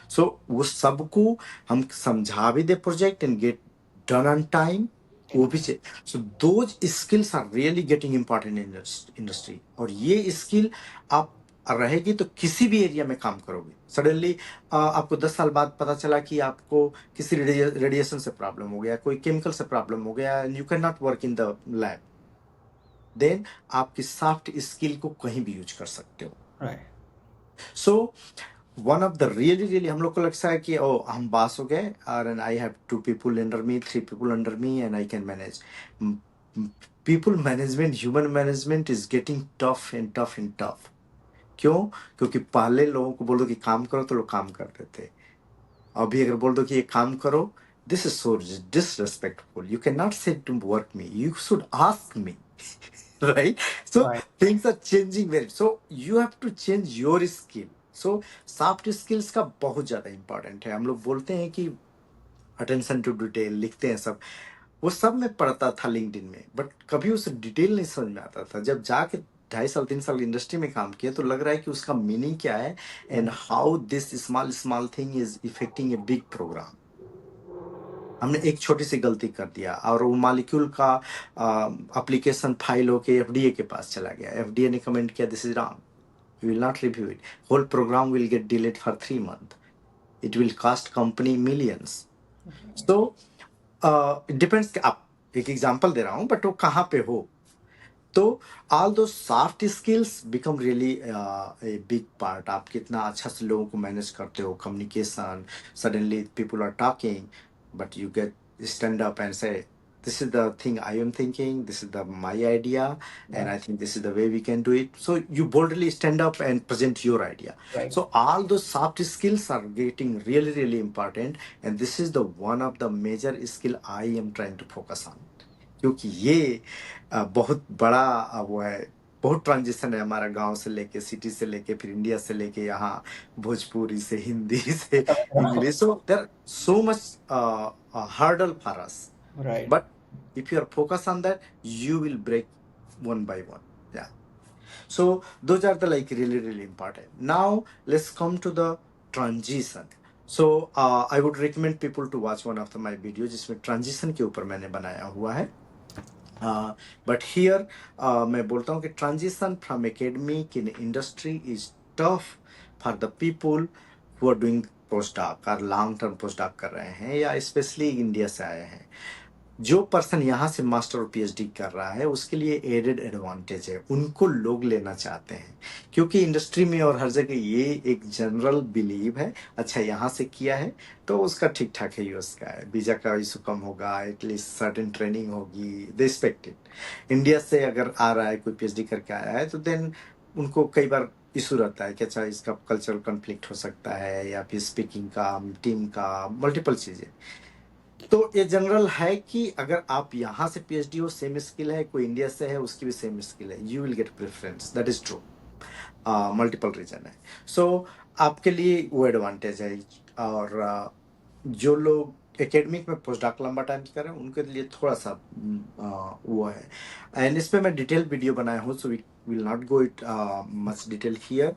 So वो सबको हम समझा भी दे project and get done on time, वो भी चाहिए। So those skills are really getting important in industry. और ये स्किल आप रहेगी तो किसी भी एरिया में काम करोगे। सडनली आपको 10 साल बाद पता चला कि आपको किसी रेडिएशन से प्रॉब्लम हो गया, कोई केमिकल से प्रॉब्लम हो गया, and you can not work in the lab, then आपकी सॉफ्ट स्किल को कहीं भी यूज कर सकते हो। Right. So one of the really really हम लोग को लगता है कि ओ हम पास हो गए और and I have 2 people under me, 3 people under me and I can manage. People management, human management is getting tough and tough and tough. क्यों? क्योंकि पहले लोगों को बोलो कि काम करो तो लोग काम करते थे। अभी अगर बोल दो कि ये काम करो, this is so disrespectful. You cannot say to work me. You should ask me. Right? So Right. things are changing very. So you have to change your skill. So soft skills का बहुत ज्यादा important है। हम लोग बोलते हैं कि attention to detail लिखते हैं सब, वो सब मैं पढ़ता था लिंक्डइन में, बट कभी उसे डिटेल नहीं समझ में आता था। जब जाके 2.5 साल 3 साल इंडस्ट्री में काम किया तो लग रहा है कि उसका मीनिंग क्या है and Right. How this small small thing is affecting a big program. हमने एक छोटी सी गलती कर दिया और वो मॉलिक्यूल का एप्लीकेशन फाइल होके एफडीए के पास चला गया। एफडीए ने कमेंट किया this is wrong, we will not review it, whole program will get delayed for 3 months, it will cost company millions. So it depends. आप एक एग्जांपल दे रहा हूं बट वो कहाँ पे हो। तो all those soft skills become really a big part. आप कितना अच्छा से लोगों को मैनेज करते हो, communication, suddenly people are talking but you get stand up and say this is the thing I am thinking, this is the my idea, and I Right. think this is the way we can do it. So you boldly stand up and present your idea. Right. So all those soft skills are getting really really important, and this is the one of the major skill I am trying to focus on, क्योंकि ये बहुत बड़ा वो है। बहुत transition है हमारा, गांव से लेके सिटी से लेके फिर इंडिया से लेके यहाँ भोजपुरी से हिंदी से English. So there so much hurdle for us, Right. but if you are focused on that you will break one by one. Yeah, so those are the like really really important. Now let's come to the transition. So I would recommend people to watch one of the my video जिसमें transition के ऊपर मैंने बनाया हुआ है। But here मैं बोलता हूँ कि transition from academic in industry is tough for the people who are doing post doc और लॉन्ग टर्म पोस्ट डॉक कर रहे हैं या स्पेशली इंडिया से आए हैं। जो पर्सन यहाँ से मास्टर और पीएचडी कर रहा है उसके लिए एडेड एडवांटेज है, उनको लोग लेना चाहते हैं क्योंकि इंडस्ट्री में और हर जगह ये एक जनरल बिलीव है, अच्छा यहाँ से किया है तो उसका ठीक ठाक है, यूएस का है, वीजा का इशू कम होगा, एटलीस्ट सर्टेन ट्रेनिंग होगी, दे एक्सपेक्ट इट। इंडिया से अगर आ रहा है कोई पीएचडी करके आया है तो देन उनको कई बार इशू रहता है कि अच्छा इसका कल्चरल कॉन्फ्लिक्ट हो सकता है या फिर स्पीकिंग का, टीम का, मल्टीपल चीजें। तो ये जनरल है कि अगर आप यहाँ से पीएचडी हो सेम स्किल है, कोई इंडिया से है उसकी भी सेम स्किल है, you will get preference, that is true. Multiple reason है। सो आपके लिए वो एडवांटेज है। और जो लोग एकेडमिक में पोस्ट डॉक लंबा टाइम से कर रहे हैं उनके लिए थोड़ा सा वो है। एंड इस पे मैं डिटेल वीडियो बनाया हूँ, so we will not go it much detail here.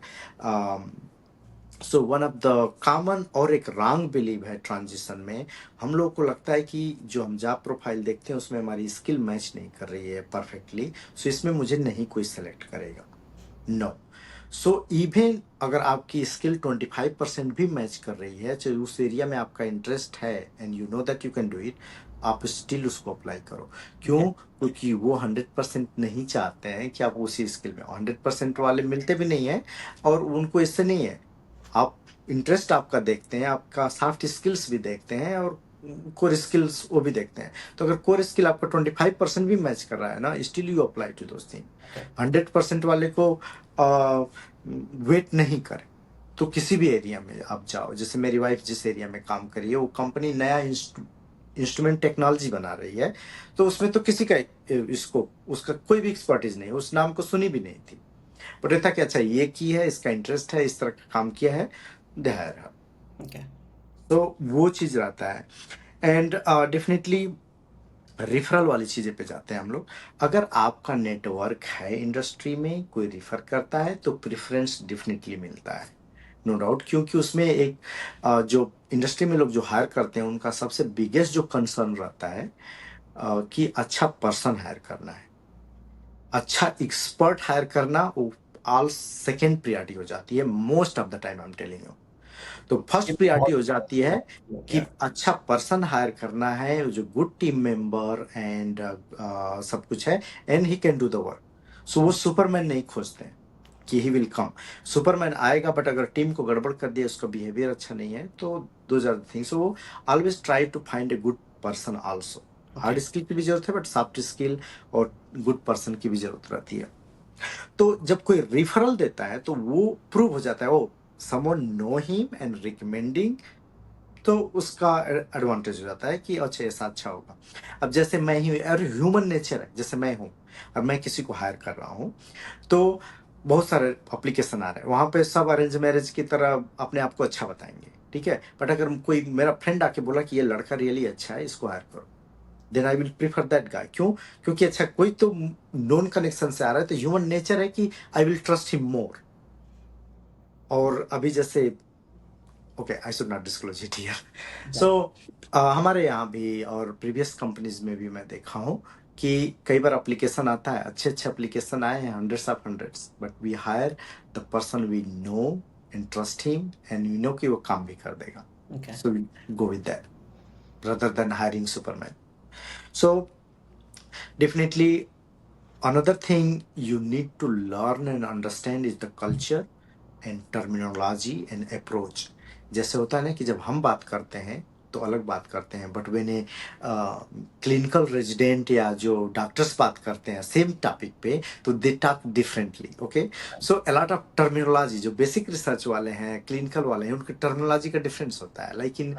So one of the common और एक रॉन्ग बिलीव है ट्रांजिशन में, हम लोग को लगता है कि जो हम जॉब प्रोफाइल देखते हैं उसमें हमारी स्किल मैच नहीं कर रही है परफेक्टली, सो इसमें मुझे नहीं कोई सेलेक्ट करेगा। नो। सो इवन अगर आपकी स्किल 25% भी मैच कर रही है, चाहे उस एरिया में आपका इंटरेस्ट है and you know that you can do it, आप स्टिल उसको अप्लाई करो। क्यों? क्योंकि वो 100% नहीं चाहते हैं कि आप उसी स्किल में, 100% वाले मिलते भी नहीं है और उनको इससे नहीं है। आप इंटरेस्ट आपका देखते हैं, आपका सॉफ्ट स्किल्स भी देखते हैं और कोर स्किल्स वो भी देखते हैं। तो अगर कोर स्किल आपका 25% भी मैच कर रहा है ना, still you apply to those thing. 100% वाले को वेट नहीं करें। तो किसी भी एरिया में आप जाओ, जैसे मेरी वाइफ जिस एरिया में काम कर रही है वो कंपनी नया इंस्ट्रूमेंट टेक्नोलॉजी बना रही है, तो उसमें तो किसी का इसको उसका कोई भी एक्सपर्टीज नहीं, उस नाम को सुनी भी नहीं थी, बट ये था कि अच्छा ये की है, इसका इंटरेस्ट है, इस तरह का काम किया है, देयर। Okay. तो वो चीज रहता है। एंड डेफिनेटली रिफरल वाली चीजें पे जाते हैं हम लोग। अगर आपका नेटवर्क है इंडस्ट्री में, कोई रिफर करता है तो प्रेफरेंस डेफिनेटली मिलता है, नो डाउट। क्योंकि उसमें एक जो इंडस्ट्री में लोग जो हायर करते हैं उनका सबसे बिगेस्ट जो कंसर्न रहता है कि अच्छा पर्सन हायर करना है, अच्छा एक्सपर्ट हायर करना, वो ऑल सेकेंड प्रियरिटी हो जाती है most of the time, I am telling you. तो फर्स्ट प्रियरिटी हो जाती है कि Yeah. अच्छा पर्सन हायर करना है जो गुड टीम मेंबर एंड सब कुछ है and he can do the work. So वो सुपरमैन नहीं खोजते हैं कि ही विल कम। सुपरमैन आएगा बट अगर टीम को गड़बड़ कर दिया, उसका बिहेवियर अच्छा नहीं है, तो दोज आर द थिंग्स। वो always try to find a good person also. Hard Okay. Skill की भी जरूरत है बट सॉफ्ट स्किल और गुड पर्सन की भी जरूरत रहती है। तो जब कोई रिफरल देता है तो वो प्रूव हो जाता है, or someone know him and recommending, तो उसका एडवांटेज हो जाता है कि अच्छा ऐसा अच्छा होगा। अब जैसे मैं ही, और ह्यूमन नेचर है, जैसे मैं हूँ और मैं किसी को हायर कर रहा हूँ, तो बहुत सारे एप्लीकेशन आ रहे हैं, वहां पे सब अरेंज मैरिज की तरह अपने आप को अच्छा बताएंगे, ठीक है। बट अगर कोई मेरा फ्रेंड आके बोला कि ये लड़का रियली अच्छा है, इसको हायर करो, then I will prefer that guy. क्यों? क्योंकि अच्छा कोई तो नॉन कनेक्शन से आ रहा है, तो ह्यूमन नेचर है कि I will trust him more. और अभी जैसे, okay I should not disclose it here. So हमारे यहाँ भी और प्रीवियस कंपनीज में भी मैं देखा हूँ कि कई बार एप्लीकेशन आता है, अच्छे अच्छे एप्लीकेशन आए हैं, hundreds of hundreds, but we hire the person we know and trust him and we know कि वो काम भी कर देगा, Okay. So we go with that rather than hiring Superman. So definitely another thing you need to learn and understand is the culture and terminology and approach. जैसे होता है ना कि जब हम बात करते हैं तो अलग बात करते हैं, but when a clinical resident या जो डॉक्टर्स बात करते हैं सेम टॉपिक पे, तो they talk differently. Okay, so a lot of terminology, जो बेसिक रिसर्च वाले हैं, क्लिनिकल वाले हैं, उनकी टर्मिनोलॉजी का डिफरेंस होता है। Like in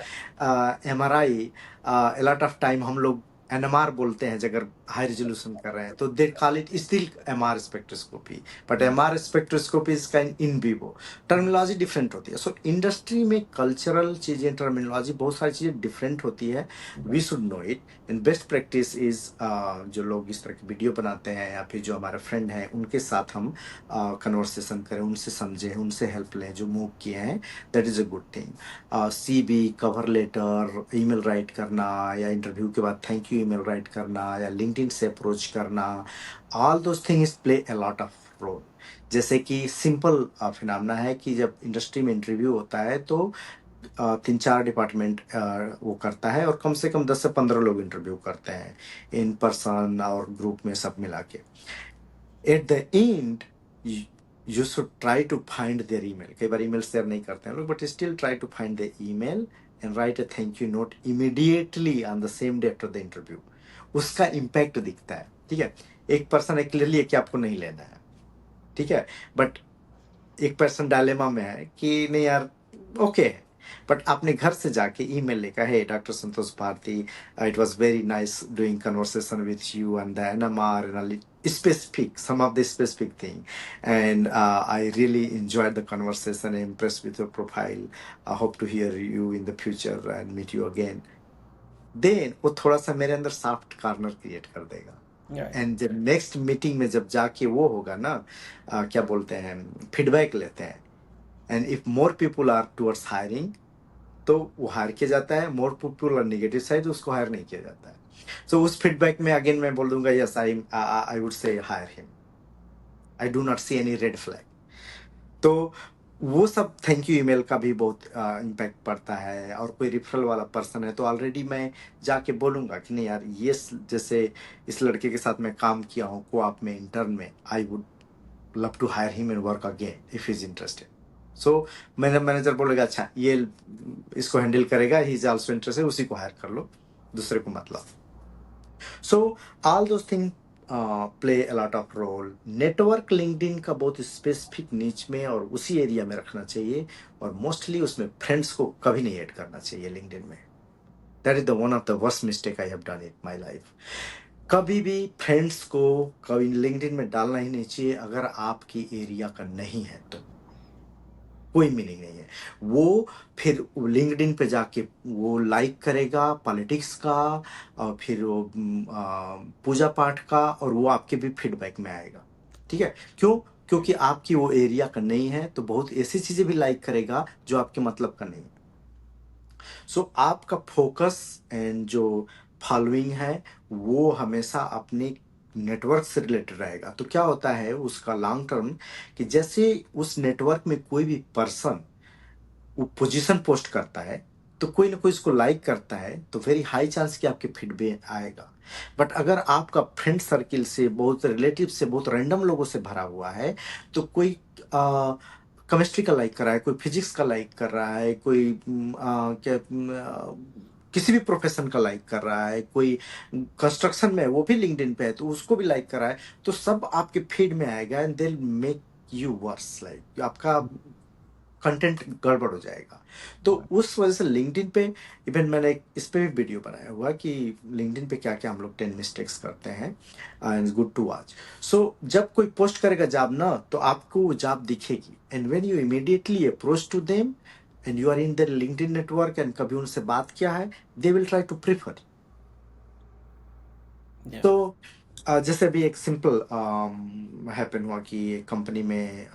MRI, a lot of time हम लोग NMR बोलते हैं, अगर हाई रेजोल्यूशन कर रहे हैं तो they call it still MR spectroscopy, but MR spectroscopy is kind in vivo, terminology different होती है। सो इंडस्ट्री में कल्चरल चीजें, टर्मिनोलॉजी, बहुत सारी चीजें डिफरेंट होती है, we should know it. And best practice is जो लोग इस तरह की वीडियो बनाते हैं या फिर जो हमारे फ्रेंड हैं उनके साथ हम कन्वर्सेशन करें, उनसे समझें, उनसे हेल्प लें, जो मूव किए हैं, that is a good thing. CV, cover letter, email write करना, या इंटरव्यू के बाद थैंक यू ईमेल राइट करना, या लिंक्डइन से अप्रोच करना, all those things play a lot of role. जैसे कि सिंपल फिनोमेना है कि जब इंडस्ट्री में इंटरव्यू होता है तो 3-4 डिपार्टमेंट वो करता है, और कम से कम 10 से 15 लोग इंटरव्यू करते हैं, इन पर्सन और ग्रुप में सब मिला के। At the end you should try to find their email. कई बार ईमेल शेयर नहीं करते हैं लोग, but still try to find the email and write a thank you note immediately on the same day after the interview. उसका impact दिखता है, ठीक है। एक पर्सन है क्लियरली है कि आपको नहीं लेना है, ठीक है, बट एक पर्सन डायलेमा में है कि नहीं यार, ओके है, बट आपने घर से जाके ईमेल लिखा है, doctor Santosh Bharati, it was very nice doing conversation with you and the NMR and specific some of the specific thing, and I really enjoyed the conversation, impressed with your profile, I hope to hear you in the future and meet you again, then वो थोड़ा सा मेरे अंदर soft corner create कर देगा। Right. And जब next meeting में जब जाके वो होगा ना, क्या बोलते हैं, फीडबैक लेते हैं, and if more people are towards hiring, तो वो हायर किया जाता है, more people are negative side, उसको हायर नहीं किया जाता है। सो उस फीडबैक में अगेन मैं बोल दूंगा yes I would say hire him, I do not see any red flag. तो वो सब थैंक यू ईमेल का भी बहुत इम्पैक्ट पड़ता है। और कोई रिफरल वाला पर्सन है तो ऑलरेडी मैं जाके बोलूँगा कि नहीं यार, ये जैसे इस लड़के के साथ मैं काम किया हूँ कोऑप में, इंटर्न में, I would love to hire him and work again if is interested. So मेरा मैनेजर बोलेगा अच्छा ये इसको हैंडल करेगा, ही इज ऑल्सो इंटरेस्टेड, उसी को हायर कर लो, दूसरे को मतलब। So all those things play a lot of role. Network LinkedIn का बहुत स्पेसिफिक नीच में और उसी एरिया में रखना चाहिए, और मोस्टली उसमें फ्रेंड्स को कभी नहीं ऐड करना चाहिए लिंक्डइन में। That is the one of the worst mistake I have done in my life. कभी भी फ्रेंड्स को कभी लिंक्डइन में डालना ही नहीं चाहिए अगर आपकी एरिया का नहीं है, तो कोई मीनिंग नहीं है। वो फिर लिंक्डइन पे जाके वो लाइक करेगा पॉलिटिक्स का, और फिर वो पूजा पाठ का, और वो आपके भी फीडबैक में आएगा, ठीक है। क्यों? क्योंकि आपकी वो एरिया का नहीं है, तो बहुत ऐसी चीजें भी लाइक करेगा जो आपके मतलब का नहीं है। सो आपका फोकस एंड जो फॉलोइंग है वो हमेशा अपने नेटवर्क से रिलेटेड रहेगा। तो क्या होता है उसका लॉन्ग टर्म, कि जैसे उस नेटवर्क में कोई भी पर्सन वो पोजीशन पोस्ट करता है, तो कोई ना कोई इसको लाइक करता है, तो वेरी हाई चांस कि आपके फीडबैक आएगा। बट अगर आपका फ्रेंड सर्किल से, बहुत रिलेटिव से, बहुत रैंडम लोगों से भरा हुआ है, तो कोई केमिस्ट्री का लाइक कर रहा है, कोई फिजिक्स का लाइक कर रहा है, कोई क्या किसी भी प्रोफेशन का लाइक कर रहा है, कोई कंस्ट्रक्शन में है वो भी लिंक्डइन पे है तो उसको भी लाइक कर रहा है, तो सब आपके फीड में आएगा and they make you worse, like आपका कंटेंट गड़बड़ हो जाएगा। तो उस वजह से लिंक्डइन पे, इवन मैंने इस पे भी वीडियो बनाया हुआ कि लिंक्डइन पे क्या क्या हम लोग 10 मिस्टेक्स करते हैं, एंड गुड टू वॉच। सो जब कोई पोस्ट करेगा जॉब ना, तो आपको वो जॉब दिखेगी and when you immediately approach to them and you are in the LinkedIn network and कभी उनसे बात किया है, they will try to prefer. Yeah. तो जैसे अभी एक सिंपल हैपन हुआ कि एक कंपनी में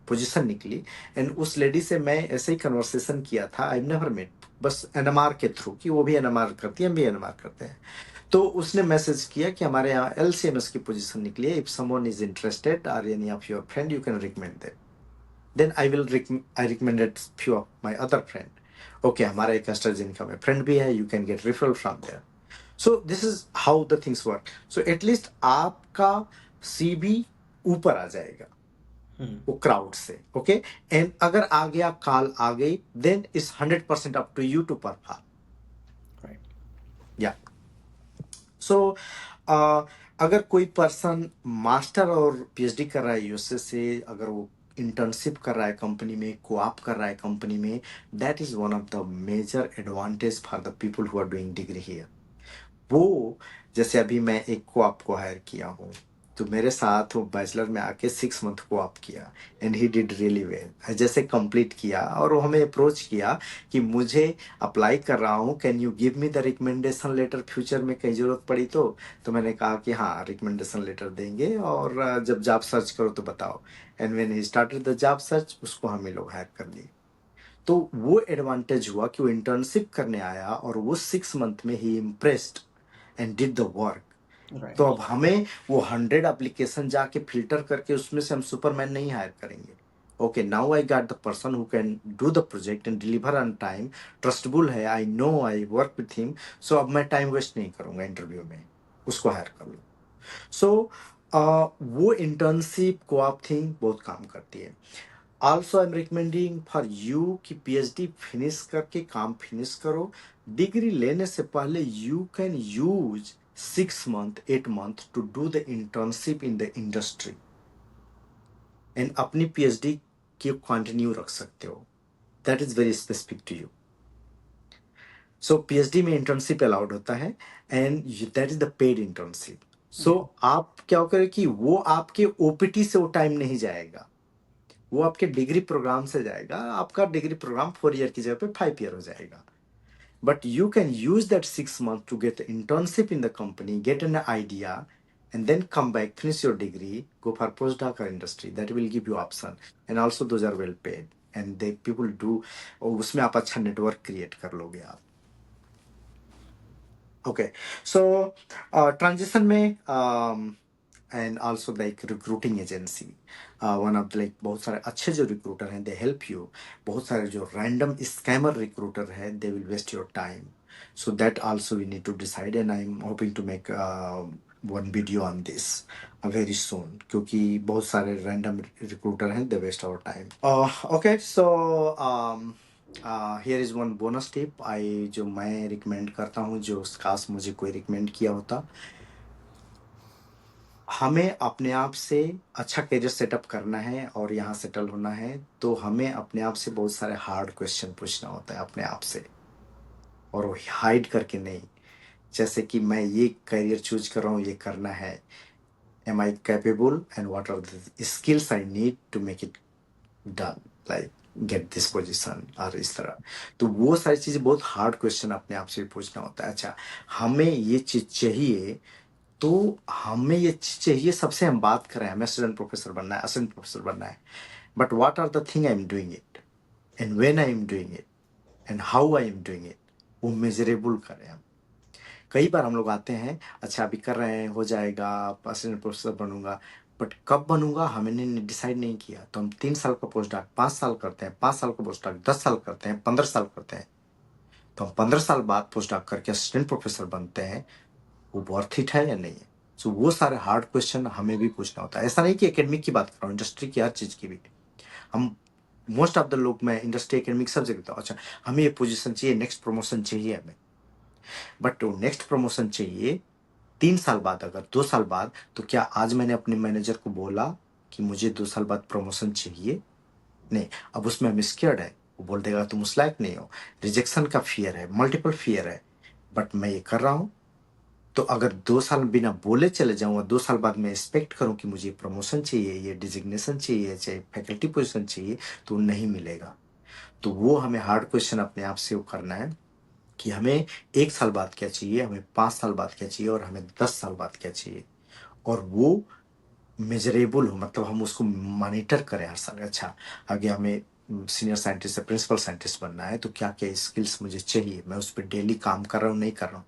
पोजीशन निकली एंड उस लेडी से मैं ऐसे ही कन्वर्सेशन किया था, आई नेवर मेट, बस एनएमआर के थ्रू, कि वो भी एनएमआर करती है, हम भी एनएमआर करते हैं। तो उसने मैसेज किया कि हमारे यहाँ एलसीएमएस की पोजीशन निकली है, इफ समवन इज इंटरेस्टेड और any of your friend you can recommend them. Then I recommended few of my other friend. Okay, हमारा एक एस्ट्राजेनेका में फ्रेंड भी है, you can get referral from there. So this is how the things work. So at least आपका CV ऊपर आ जाएगा वो क्राउड से, ओके। एंड अगर आ गया, कॉल आ गई, then is 100% up to you to perform. Right. या सो अगर कोई पर्सन मास्टर और पीएचडी कर रहा है यूएसए से, अगर वो इंटर्नशिप कर रहा है कंपनी में, कोऑप कर रहा है कंपनी में, that is one of the major advantage for the people who are doing degree here. वो जैसे अभी मैं एक को आपको हायर किया हूँ, तो मेरे साथ वो बैचलर में आके 6 मंथ को आप किया and he did really well. जैसे कंप्लीट किया और वो हमें अप्रोच किया कि मुझे अप्लाई कर रहा हूँ, can you give me the recommendation letter, future में कहीं जरूरत पड़ी तो मैंने कहा कि हाँ, रिकमेंडेशन लेटर देंगे और जब जॉब सर्च करो तो बताओ। And when he started the job search, उसको हमें लोग हायर कर लिए। तो वो एडवांटेज हुआ कि वो इंटर्नशिप करने आया और वो 6 मंथ में ही impressed and did the work. Right. तो अब हमें वो 100 एप्लीकेशन जाके फिल्टर करके उसमें से हम सुपरमैन नहीं हायर करेंगे। Okay, now I got the person who can do the project and deliver on time, trustable है, I know, I work with him. So अब मैं टाइम वेस्ट नहीं करूंगा इंटरव्यू में, उसको हायर कर लूँ। सो वो इंटर्नशिप को आप थिंक बहुत काम करती है। Also I am recommending for you कि पीएचडी फिनिश करके काम फिनिश करो। डिग्री लेने से पहले you can use 6 month 8 month to do the internship in the industry and अपनी पीएचडी की कंटिन्यू रख सकते हो। That is very specific to you. So PhD में इंटर्नशिप अलाउड होता है and that is the paid internship. So आप क्या करें कि वो आपके ओपीटी से वो टाइम नहीं जाएगा, वो आपके डिग्री प्रोग्राम से जाएगा। आपका डिग्री प्रोग्राम 4 ईयर की जगह पे 5 ईयर हो जाएगा। But you can use that 6 month to get internship in the company, get an idea and then come back, finish your degree, go for postdoc or industry. That will give you option and also those are well paid and they people do, और उसमें आप अच्छा network create कर लोगे आप। Okay, so transition में and also like recruiting agency, one of the like बहुत सारे अच्छे जो रिक्रूटर हैं they help you, बहुत सारे जो random scammer रिक्रूटर हैं they will waste your time. So that also we need to decide and I'm hoping to make one video on this very soon, क्योंकि बहुत सारे random रिक्रूटर हैं they waste our time. Okay, so here is one bonus tip I जो मैं recommend करता हूँ, जो खास मुझे कोई रिकमेंड किया होता। हमें अपने आप से अच्छा करियर सेटअप करना है और यहाँ सेटल होना है, तो हमें अपने आप से बहुत सारे हार्ड क्वेश्चन पूछना होता है अपने आप से, और वो हाइड करके नहीं। जैसे कि मैं ये करियर चूज कर रहा हूँ, ये करना है, am I capable and what are the skills I need to make it done, like get this position और इस तरह। तो वो सारी चीजें बहुत हार्ड क्वेश्चन अपने आप से भी पूछना होता है। अच्छा, हमें ये चीज चाहिए, तो हमें ये चीज चाहिए, सबसे हम बात कर रहे हैं हमें असिस्टेंट प्रोफेसर बनना है, असिस्टेंट प्रोफेसर बनना है, but what are the thing I am doing it and when I am doing it and how I am doing it, वो मेजरेबल करें हम। कई बार हम लोग आते हैं, अच्छा अभी कर रहे हैं, हो जाएगा, असिस्टेंट प्रोफेसर बनूंगा, बट कब बनूंगा हमने डिसाइड नहीं किया। तो हम 3 साल का पोस्ट डॉक 5 साल करते हैं, 5 साल का पोस्ट डॉक 10 साल करते हैं, 15 साल करते हैं। तो हम 15 साल बाद पोस्ट डॉक करके असिस्टेंट प्रोफेसर बनते हैं, वो वर्थ इट है या नहीं है। सो वो सारे हार्ड क्वेश्चन हमें भी पूछना होता है। ऐसा नहीं कि एकेडमिक की बात कर रहा हूँ, इंडस्ट्री की हर चीज की भी। हम मोस्ट ऑफ द लोग, मैं इंडस्ट्री एकेडमिक सब जगह, अच्छा हमें ये पोजीशन चाहिए, नेक्स्ट प्रमोशन चाहिए हमें, बट वो नेक्स्ट प्रमोशन चाहिए 3 साल बाद, अगर 2 साल बाद, तो क्या आज मैंने अपने मैनेजर को बोला कि मुझे 2 साल बाद प्रमोशन चाहिए? नहीं। अब उसमें हम स्केर्ड है, वो बोल देगा तुम उस लायक नहीं हो, रिजेक्शन का फियर है, मल्टीपल फियर है, बट मैं ये कर रहा हूँ। तो अगर 2 साल बिना बोले चले जाऊँ और 2 साल बाद मैं एक्सपेक्ट करूँ कि मुझे प्रमोशन चाहिए, ये डिजिग्नेशन चाहिए, चाहे फैकल्टी पोजीशन चाहिए, तो नहीं मिलेगा। तो वो हमें हार्ड क्वेश्चन अपने आप से वो करना है कि हमें 1 साल बाद क्या चाहिए, हमें 5 साल बाद क्या चाहिए, और हमें 10 साल बाद क्या चाहिए, और वो मेजरेबल हो, मतलब हम उसको मॉनिटर करें हर साल। अच्छा, आगे हमें सीनियर साइंटिस्ट से प्रिंसिपल साइंटिस्ट बनना है, तो क्या क्या स्किल्स मुझे चाहिए, मैं उस पर डेली काम कर रहा हूँ नहीं कर रहा हूँ।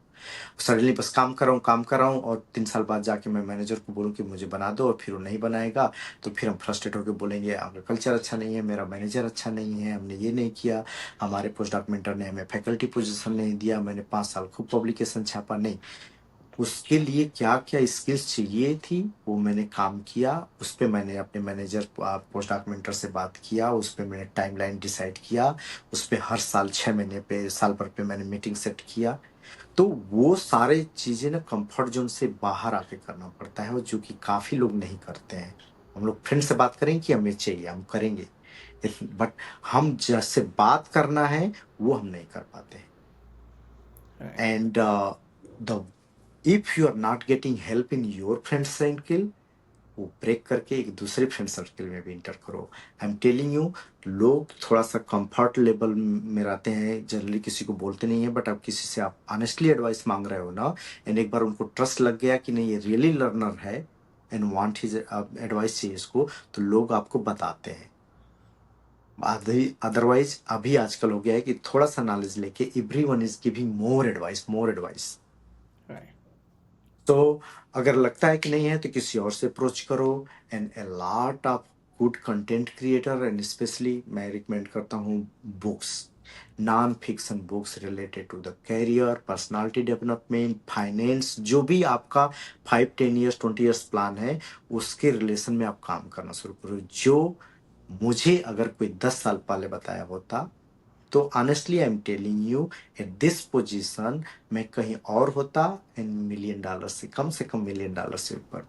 सडनली बस काम कर रहा हूँ और 3 साल बाद जाके मैं मैनेजर को बोलूँ कि मुझे बना दो, और फिर वो नहीं बनाएगा, तो फिर हम फ्रस्ट्रेट होकर बोलेंगे आपका कल्चर अच्छा नहीं है, मेरा मैनेजर अच्छा नहीं है, हमने ये नहीं किया, हमारे पोस्ट डॉक मेंटर ने हमें फैकल्टी पोजीशन नहीं दिया, मैंने 5 साल खूब पब्लिकेशन छापा। नहीं, उसके लिए क्या क्या स्किल्स चाहिए थी वो मैंने काम किया, उस पे मैंने अपने मैनेजर पोस्ट डॉक मेंटर से बात किया, उस पे मैंने टाइमलाइन डिसाइड किया, उस पे हर साल 6 महीने पे, साल भर पे मैंने मीटिंग सेट किया। तो वो सारे चीजें ना कंफर्ट जोन से बाहर आके करना पड़ता है, और जो कि काफी लोग नहीं करते हैं। हम लोग फ्रेंड से बात करें कि हमें चाहिए, हम करेंगे, बट हम जैसे बात करना है वो हम नहीं कर पाते हैं। Right. And the if you are not getting help in your friend circle, वो ब्रेक करके एक दूसरे फ्रेंड सर्किल में भी इंटर करो। आई एम टेलिंग यू, लोग थोड़ा सा कंफर्ट लेवल में रहते हैं, जनरली किसी को बोलते नहीं है, बट अब किसी से आप ऑनेस्टली एडवाइस मांग रहे हो ना, एंड एक बार उनको ट्रस्ट लग गया कि नहीं ये रियली लर्नर है एंड वांट हिज एडवाइस चाहिए इसको, तो लोग आपको बताते हैं। अदरवाइज अभी आजकल हो गया है कि थोड़ा सा नॉलेज लेके everyone is giving more advice, more advice. Right. तो अगर लगता है कि नहीं है तो किसी और से अप्रोच करो, and a lot of good content creator, and specially मैं रिकमेंड करता हूँ books, non fiction books related to the career, personality development, finance, जो भी आपका 5, 10 ईयर्स, 20 ईयर्स प्लान है, उसके रिलेशन में आप काम करना शुरू करो। जो मुझे अगर कोई 10 साल पहले बताया होता, तो honestly I am telling you, at this position मैं कहीं और होता, एंड $1 million से कम $1 million से ऊपर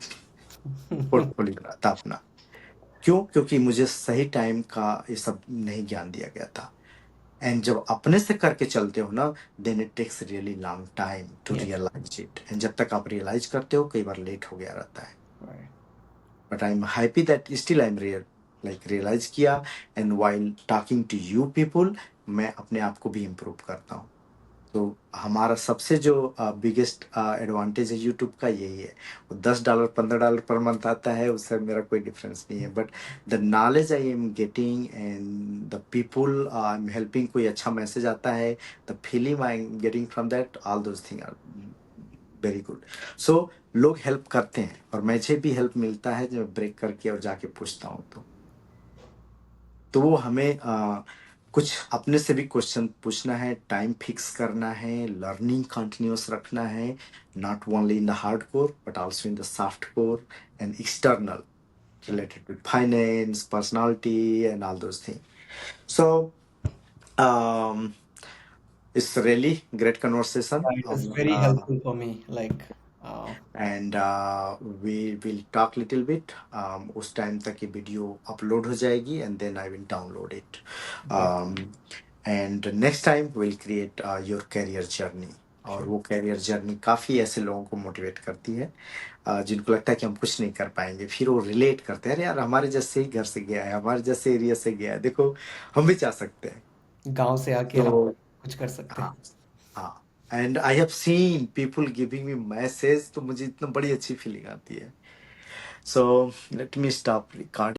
पोर्टफोलियो रहता अपना। क्यों? क्योंकि मुझे सही टाइम का ये सब नहीं ज्ञान दिया गया था। एंड जब अपने से करके चलते हो ना, then it takes really long time to Yeah. Realise it, and जब तक आप रियलाइज करते हो कई बार लेट हो गया रहता है। Right. But I am happy that still I am realize किया, and while talking to you people मैं अपने आप को भी इम्प्रूव करता हूँ। तो हमारा सबसे जो बिगेस्ट एडवांटेज है यूट्यूब का यही है। वो $10 $15 पर मंथ आता है, उससे मेरा कोई डिफरेंस नहीं है, but the knowledge I am getting and the people I am helping, कोई अच्छा मैसेज आता है, the feeling I am getting from that, all those thing are very good. So लोग हेल्प करते हैं, और मुझे भी हेल्प मिलता है जब ब्रेक करके और जाके पूछता हूँ। तो वो हमें कुछ अपने से भी क्वेश्चन पूछना है, टाइम फिक्स करना है, लर्निंग कंटिन्यूअस रखना है, not only in the hard core but also in the soft core and external Right. related with finance, personality, and all those things. So, um, it's really great conversation. It was very helpful for me. Like, uh, and we will talk little bit, उस time तक ये video upload हो जाएगी, and then I will download it, okay. And next time will create your career journey. और Sure. वो career journey काफ़ी ऐसे लोगों को मोटिवेट करती है जिनको लगता है कि हम कुछ नहीं कर पाएंगे, फिर वो रिलेट करते हैं, अरे यार हमारे जैसे ही घर से गया है, हमारे जैसे एरिया से गया है, देखो हम भी जा सकते हैं। गांव से आके हम तो कुछ कर सकते हाँ, हैं. हाँ, and I have seen people giving me message, तो मुझे इतना बड़ी अच्छी फीलिंग आती है। So let me stop recording.